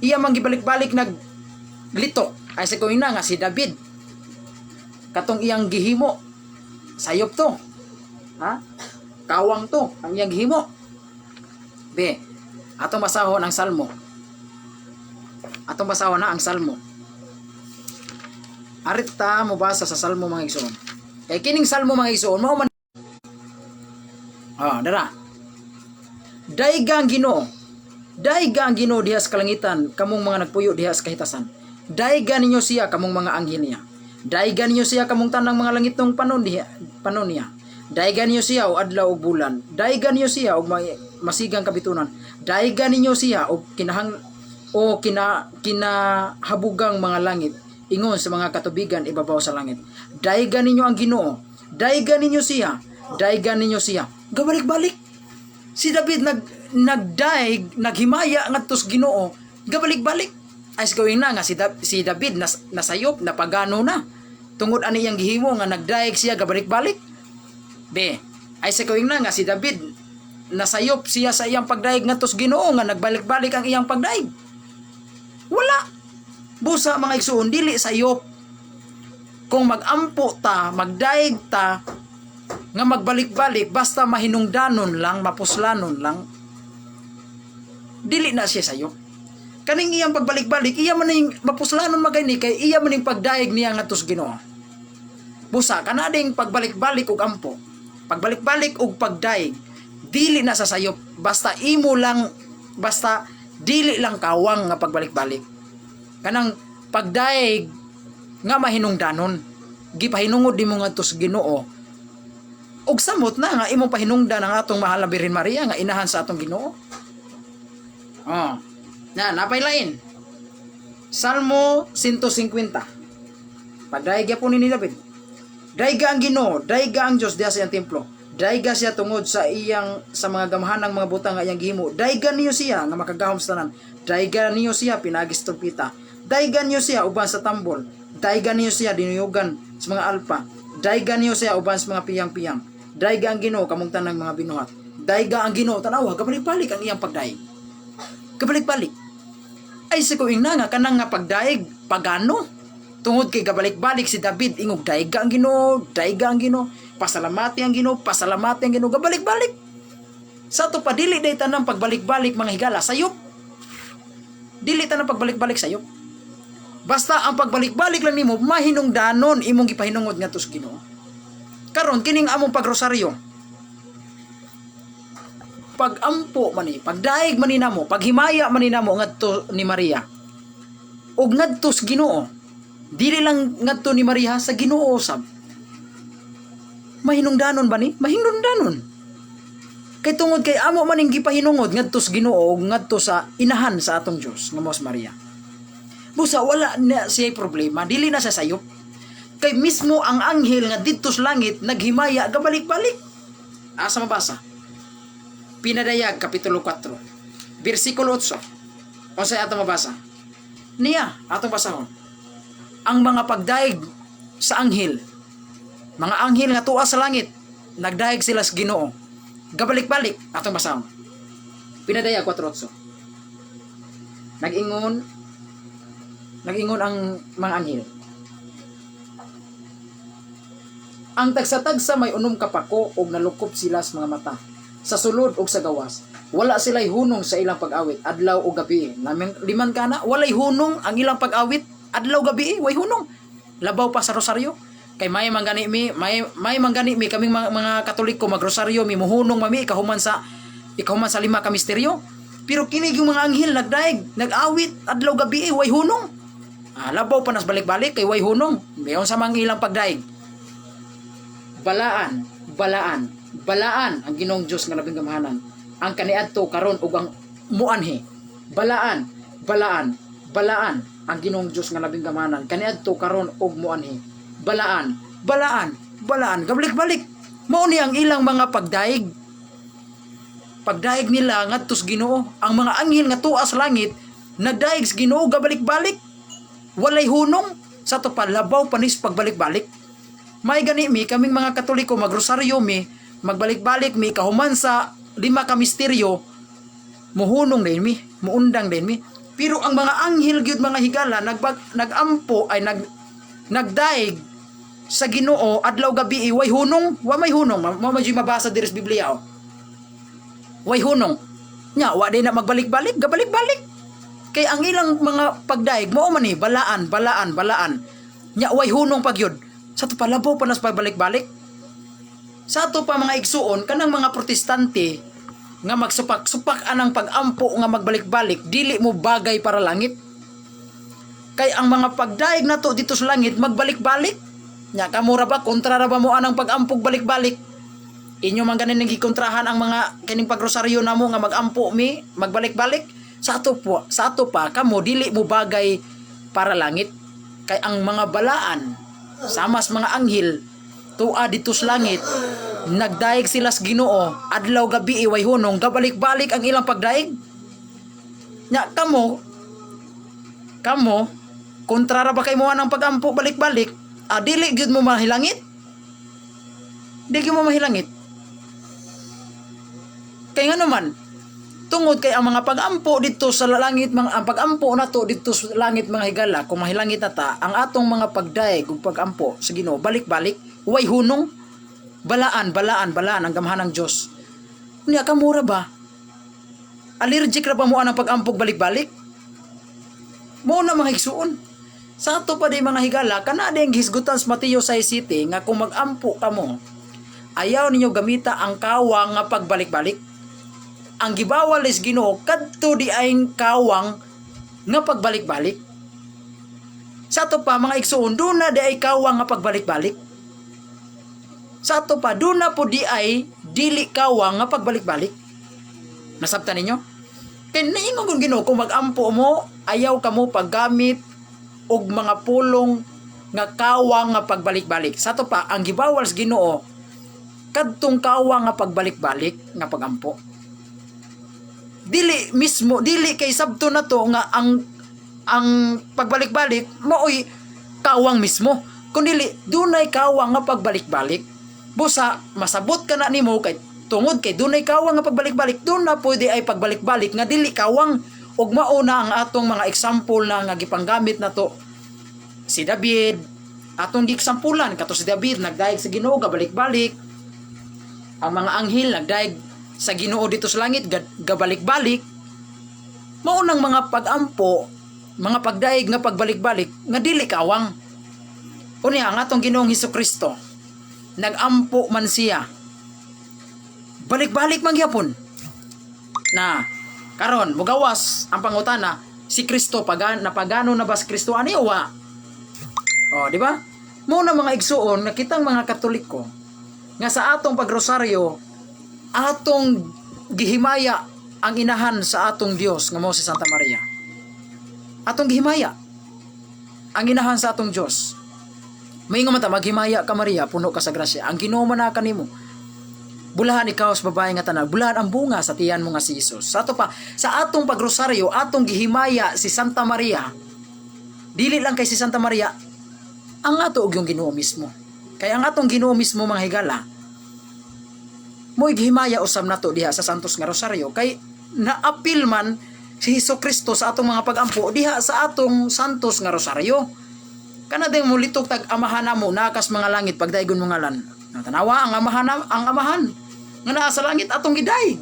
Iya man gibalik-balik naglitok. Ay sa kuina nga si David. Katong iyang gihimo, sayop to. Ha? Kawang to ang iyang gihimo. Be, atong basahon ang Salmo. Atong basahon na ang Salmo. Arita mo basa sa Salmo mga igsoon. Kay kining Salmo mga igsoon mao man dara. Daigang Ginoo. Daigang Ginoo diha sa kalangitan kamong mga nagpuyo diha sa kahitasan. Daigan ninyo siya kamong mga anghel niya. Daigan ninyo siya kamong tanang mga langitong panon niya. Daigan ninyo siya og adlaw ug bulan. Daigan ninyo siya og masigang kabitunan. Daigan ninyo siya og kinahabugang mga langit ingon sa mga katubigan ibabaw sa langit. Daigan ninyo ang Ginoo. Daigan ninyo siya. Daigan ninyo siya. Gabalik-balik. Si David nagdaig, naghimaya ngadto sa Ginoo. Gabalik-balik. Ay gawin na nga si David nasayop, napagano na. Tungod ani iyang gihimo nga nagdaig siya gabalik-balik. Be, ay sa gawin na nga si David nasayop siya sa iyang pagdaig ngadto sa Ginoo nga nagbalik-balik ang iyang pagdaig. Wala. Busa mga igsoon dili sayop. Kung magampo ta, magdaig ta nga magbalik-balik basta mahinungdanon lang, mapuslanon lang, dili na siya sayop. Kaning iyang pagbalik-balik, iya man ning mapuslanon magayni kay iya man ning pagdaig niya ngadto sa Ginoo. Busa kanading pagbalik-balik og ampo, pagbalik-balik og pagdaig, dili na sa sayop basta imo lang, basta dili lang kawang nga pagbalik-balik. Kanang pagdaig nga mahinungdanon, gipahinungod nimo ngadto sa Ginoo. Og samot na nga imong pahinungdan ang atong mahal na Birhen Maria nga inahan sa atong Ginoo. Napay lain. Salmo 150. Pagdaig gyapon ni David. Daiga ang Ginoo, daiga ang Dios diha sa iyang templo. Daiga siya tungod sa mga gamahanang mga butang nga iyang gihimo. Daiga niyo siya nga makagahom sa tanan. Daiga niyo siya pinagis trumpeta. Daiga niyo siya uban sa tambol. Daiga niyo siya dinuyugan sa mga alpa. Daiga niyo siya uban sa mga piyang-piyang. Daiga ang Ginoo kamong tanang mga binuhat. Daiga ang Ginoo tanawa gabalik-balik ang iyang pagdaig. Gabalik-balik. Ay sa kuing na nga kanang nga pagdaig pagano. Tungod kay gabalik-balik si David ingog daiga ang Ginoo, daiga ang Ginoo, pasalamati ang Ginoo, pasalamati ang Ginoo, gabalik-balik. Sa to pa dili day tanang pagbalik-balik mga higala sayop. Dili tanang pagbalik-balik sayop. Basta ang pagbalik-balik lang nimo mahinungdanon imong gipahinungod ngadto sa Ginoo. Karon kining among pagrosaryo. Pagampo man ni, pagdaig man ni namo, paghimaya man ni namo ngadto ni Maria. Og ngadto sa Ginoo. Dili lang ngadto ni Maria sa Ginoo sab. Mahinungdanon ba ni? Mahinungdanon. Kay tungod kay amo man ning gipahinungod ngadto sa Ginoo og ngadto sa inahan sa atong Dios nga mao si Maria. Busa wala na siya problema, dili na sa sayop. Kay mismo ang anghel nga didto sa langit naghimaya gabalik-balik. Asa mabasa? Pinadayag kapitulo 4 versikulo 8. O sa atong mabasa. Niya atong basahon. Ang mga pagdaig sa anghel, mga anghel nga tuwa sa langit, nagdaig sila sa Ginoo. Gabalik-balik atong basahon. Pinadayag 4:8. Nag-ingon ang mga anghel. Ang tagsatagsa may unom kapako og nalukop sila sa mga mata. Sa sulod og sa gawas, wala sila'y hunong sa ilang pag-awit adlaw o gabi. Liman kana, walay hunong ang ilang pag-awit adlaw gabi, way hunong. Labaw pa sa rosaryo. Kay may manggani mi kaming mga Katoliko magrosaryo mi muhunong mami ikahuman sa 5 ka misteryo. Pero kinig yung mga anghel nagdaig, nag-awit adlaw gabi, way hunong. Labaw pa nas balik-balik kay way hunong. Bayon sa mga ilang pagdaig. Balaan ang Ginoong Dios nga labing gamahanan. Ang kaniadto karon ug ang muanhi. Balaan ang Ginoong Dios nga labing gamanan kaniadto karon og muanhi balaan gabalik-balik mao ni ang ilang mga pagdaig nila ngadto sa Ginoo. Ang mga anghel nga tuwa sa langit nagdaig sa Ginoo gabalik-balik walay hunong sa to pa labaw panis pagbalik-balik. May gani mi kaming mga Katoliko magrosaryo mi magbalik-balik mi kahuman sa 5 ka misteryo muhunong din mi muundang din mi. Pero ang mga anghel gyud mga higala nagampo ay nagdaig sa Ginoo adlaw gabi way hunong wa may hunong medyo mabasa diri sa Biblia way hunong nya wa din na magbalik-balik gabalik-balik kay ang ilang mga pagdaig mao man ni balaan nya way hunong pagyud sa to palabaw pa nas pagbalik-balik. Sa to pa mga igsuon kanang mga protestante nga magsupak-supak anang pagampo nga magbalik-balik dili mo bagay para langit. Kay ang mga pagdaig nato dito sa langit magbalik-balik. Nya kamura ba kontra ra ba mo anang pag-ampog balik-balik? Inyo man ganin gikontrahan ang mga kining pagrosaryo namo nga magampo mi magbalik-balik. Sa ato pa kamo dili mo bagay para langit. Kay ang mga balaan samas mga anghel tuwa dito sa langit nagdaig sila sa Ginoo adlaw gabi way hunong gabalik-balik ang ilang pagdaig. Nya kamo kontra ra ba kay mo anang pagampo balik-balik? Dili gyud mo mahilangit. Dili mo mahilangit. Kay nga naman tungod kay ang mga pagampo dito sa langit ang pagampo nato dito sa langit mga higala kung mahilangit na ta ang atong mga pagdaig ug pagampo sa Ginoo balik-balik way hunong balaan ang gamahan ng Dios. Unya kamura ba? Allergic ra ba mo anang pagampog balik-balik? Mo na mga igsuon. Sa ato pa di mga higala kana ding hisgutan sa Mateo 6:7 nga kung magampo kamo ayaw ninyo gamita ang kawang nga pagbalik-balik. Ang gibawal is Ginoo kadto di aing kawang nga pagbalik-balik. Sa ato pa mga igsuon do na di ay kawang nga pagbalik-balik. Sa ato pa do na po di ay dili kawang nga pagbalik-balik. Nasabtan ninyo? Kay naingon kung Ginoo kung magampo mo ayaw kamo paggamit og mga pulong nga kawang nga pagbalik-balik. Sa ato pa ang gibawal sa Ginoo kadtong kawang nga pagbalik-balik nga pagampo. Dili kay sabto na to nga ang pagbalik-balik maoy kawang mismo kundi dunay kawang nga pagbalik-balik. Busa masabot ka na nimo kay tungod kay dunay kawang nga pagbalik-balik dun na pwede ay pagbalik-balik nga dili kawang. Ug mauna ang atong mga example na nga gipanggamit nato si David atong gieksampulan kato si David nagdaig sa Ginoo gabalik-balik. Ang mga anghel nagdaig sa Ginoo dito sa langit gabalik-balik. Maunang mga pagampo mga pagdaig nga pagbalik-balik nga dili kawang. Unya ang atong Ginoong Hesukristo nagampo man siya balik-balik man gyapon. Na karon mugawas ang pangutana si Kristo napagano na ba si Kristo ani o wa? O di ba? Mo na mga igsuon nakitang mga Katoliko nga sa atong pagrosaryo atong gihimaya ang inahan sa atong Dios nga mao si Santa Maria. Atong gihimaya ang inahan sa atong Dios. Maingon man ta maghimaya ka Maria puno ka sa grasya. Ang Ginoo man kanimo. Bulahan ikaw sa babae nga tanan, bulahan ang bunga sa tiyan mo nga si Jesus. Sa ato pa sa atong pagrosaryo atong gihimaya si Santa Maria. Dili lang kay si Santa Maria ang ato og yung Ginoo mismo. Kay ang atong Ginoo mismo mga higala mo'y gihimaya usab nato diha sa Santos nga Rosaryo kay naapil man si Hesukristo sa atong mga pagampo diha sa atong Santos nga Rosaryo. Kana ding mulitok tag amahan namo nakas mga langit pagdaygon mo ngalan. Tanawa ang amahan nga naa sa langit atong giday.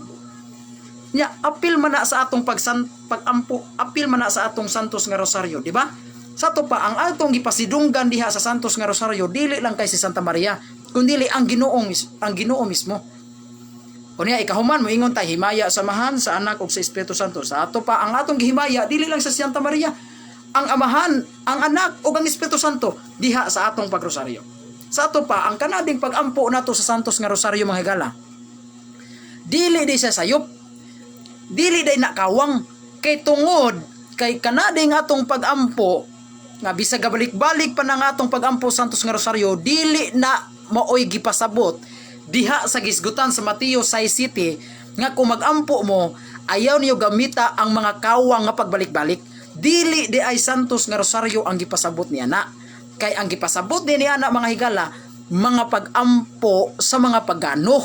Nya apil man na sa atong pagampo, apil man na sa atong Santos nga Rosaryo, di ba? Sa to pa ang atong gipasidunggan diha sa Santos nga Rosaryo dili lang kay si Santa Maria, kundi ang Ginoo mismo. Kunya ikahuman mo ingon ta himaya samahan sa anak ug sa Espiritu Santo. Sa ato pa ang atong gihimaya dili lang sa Santa Maria, ang amahan, ang anak ug ang Espiritu Santo diha sa atong pagrosaryo. Sa ato pa ang kanading pagampo nato sa Santos nga Rosaryo mga higala. Dili di sa sayop. Dili day nakawang kay tungod kay kanade nga atong pagampo nga bisag balik-balik pa nang atong pagampo Santos nga Rosario dili na maoy gipasabot diha sa gisgutan sa Mateo 6:7 nga kung magampo mo ayaw niyo gamita ang mga kawang nga pagbalik-balik dili di ay Santos nga Rosario ang gipasabot niya na kay ang gipasabot din niya na mga higala mga pagampo sa mga pagano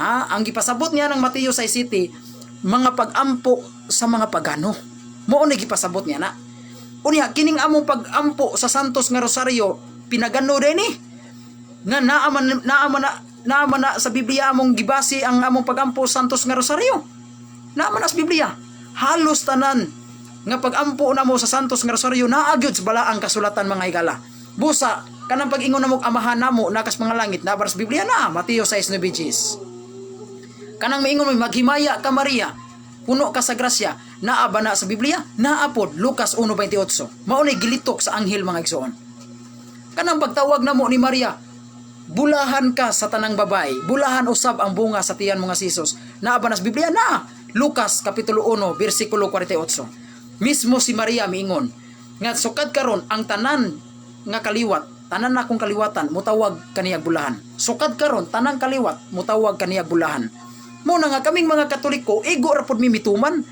ang gipasabot niya ng Mateo 6:7 mga pagampo sa mga pagano mo ni gipasabot niya na unya kining among pagampo sa Santos nga Rosario pinagano din ni nga naaman na sa Biblia among gibasi ang among pagampo Santos nga Rosario naaman na sa Biblia halos tanan nga pagampo namo sa Santos nga Rosario naagyod sa balaang kasulatan mga higala busa kanang pag-ingon namo amahan namo nakas mga langit na sa Biblia na Mateo 6:9 kanang maingon mo maghimaya ka Maria puno ka sa grasya naa ba na sa Biblia naapod Lucas 1:28 mao nay gilitok sa anghel mga igsoon kanang pagtawag namo ni Maria bulahan ka sa tanang babae bulahan usab ang bunga sa tiyan mga sisos naa ba na sa Biblia na Lucas kapitulo 1 bersikulo 48 mismo si Maria miingon nga sukad karon ang tanan nga kaliwat tanan na akong kaliwatan mutawag kaniyag bulahan sukad karon tanang kaliwat mutawag kaniyag bulahan mo na nga kaming mga Katoliko igo ra pud mi mituman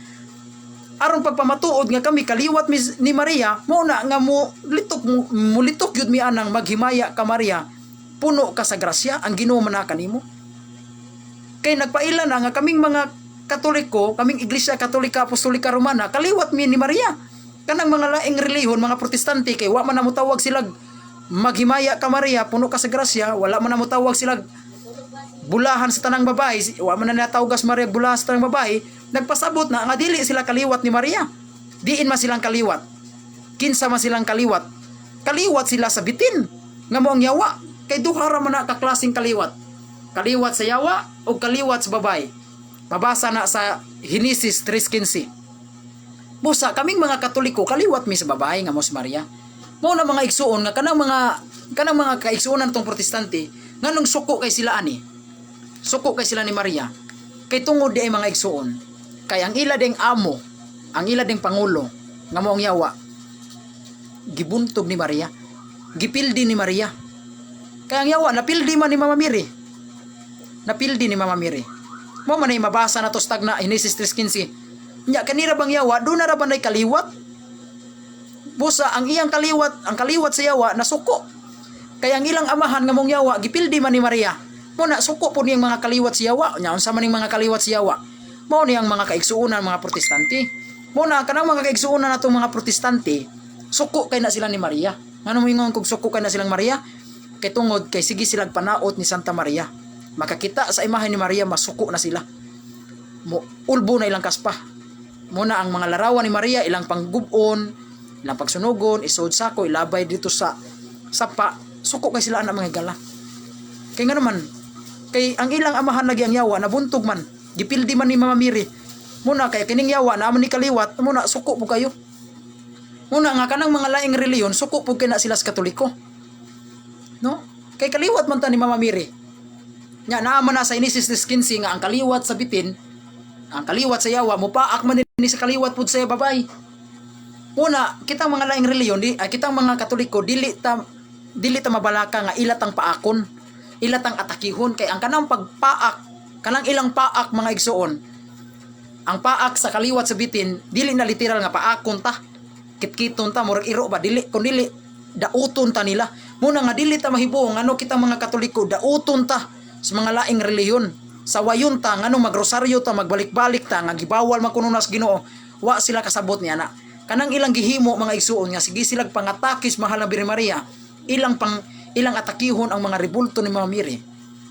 aron pagpamatuod nga kami kaliwat ni Maria mo na nga mulitok yud mi anang maghimaya ka Maria puno ka sa grasya ang Ginoo man kanimo kay nagpaila na nga kaming mga Katoliko kaming Iglesia Katolika Apostolika Romana kaliwat mi ni Maria kanang mga laing relihon mga Protestante kay wa man na mutawag silag maghimaya ka Maria puno ka sa grasya wala man na mutawag silag bulahan sa tanang babae wa man na natawgas Maria bulahan sa tanang babae nagpasabot na nga dili sila kaliwat ni Maria diin man silang kaliwat kinsa man silang kaliwat sila sa bitin nga moang yawa kay duha ra man na kaklaseng kaliwat sa yawa o kaliwat sa babae mabasa na sa Genesis 3:15 busa kaming mga Katoliko kaliwat mi sa babae nga mo si Maria mo na mga igsuon nga kanang mga kaigsuonan tong Protestante nganong suko kay sila ni Maria kay tungod di ay mga igsuon kay ang ila ding amo ang ila ding pangulo nga moong yawa gibuntog ni Maria gipildi ni Maria kay ang yawa napildi man ni Mama Mary mo man ay mabasa na to stag na Genesis 3:15 nya kanira bang yawa do na ra ba nay kaliwat busa ang kaliwat sa yawa nasuko kay ang ilang amahan nga mong yawa gipildi man ni Maria mo na suko po niyang mga kaliwat sa yawa nya unsa man ning mga kaliwat sa yawa mo ni ang mga kaigsuonan mga Protestante mo na kanang mga kaigsuonan natong mga Protestante suko kay na sila ni Maria ngano mo ingon kog suko kay na silang Maria kay tungod kay sige silang panaot ni Santa Maria makakita sa imahe ni Maria masuko na sila mo ulbo na ilang kaspa mo na ang mga larawan ni Maria ilang panggubon ilang pagsunugon isod sako ilabay dito sa sapa suko kay sila anak mga higala kay nga naman kay ang ilang amahan lagi ang yawa nabuntog man gipildi man ni Mama Mary muna kay kining yawa na ni kaliwat muna suko po kayo muna nga kanang mga laing reliyon suko po kay na sila sa Katoliko no kay kaliwat man ta ni Mama Mary nya naaman na sa Genesis 3:15 nga ang kaliwat sa bitin ang kaliwat sa yawa mupaak man ni sa kaliwat pud sa babay muna kitang mga laing reliyon kitang mga Katoliko dili ta mabalaka nga ilatang paakon ilatang atakihon kay ang kanang pagpaak kanang ilang paak mga igsuon ang paak sa kaliwat sa bitin dili na literal nga paakon ta kitkiton ta murag iro ba dili kun dili dauton ta nila muna nga dili ta mahibo ngano kita mga Katoliko dauton ta sa mga laing reliyon sa wayon ta ngano magrosaryo ta magbalik-balik ta nga gibawal man kuno nas Ginoo wa sila kasabot niya na kanang ilang gihimo mga igsuon nga sige silang pangatakis mahal na Birhen Maria ilang atakihon ang mga rebulto ni Mama Mary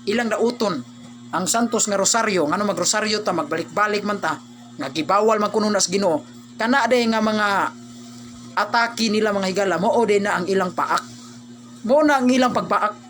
ilang dauton ang Santos nga Rosaryo ngano magrosaryo ta magbalik-balik man ta nga gibawal man kuno nas Ginoo kana day nga mga atake nila mga higala mao day na ang ilang paak mo na ang ilang pagpaak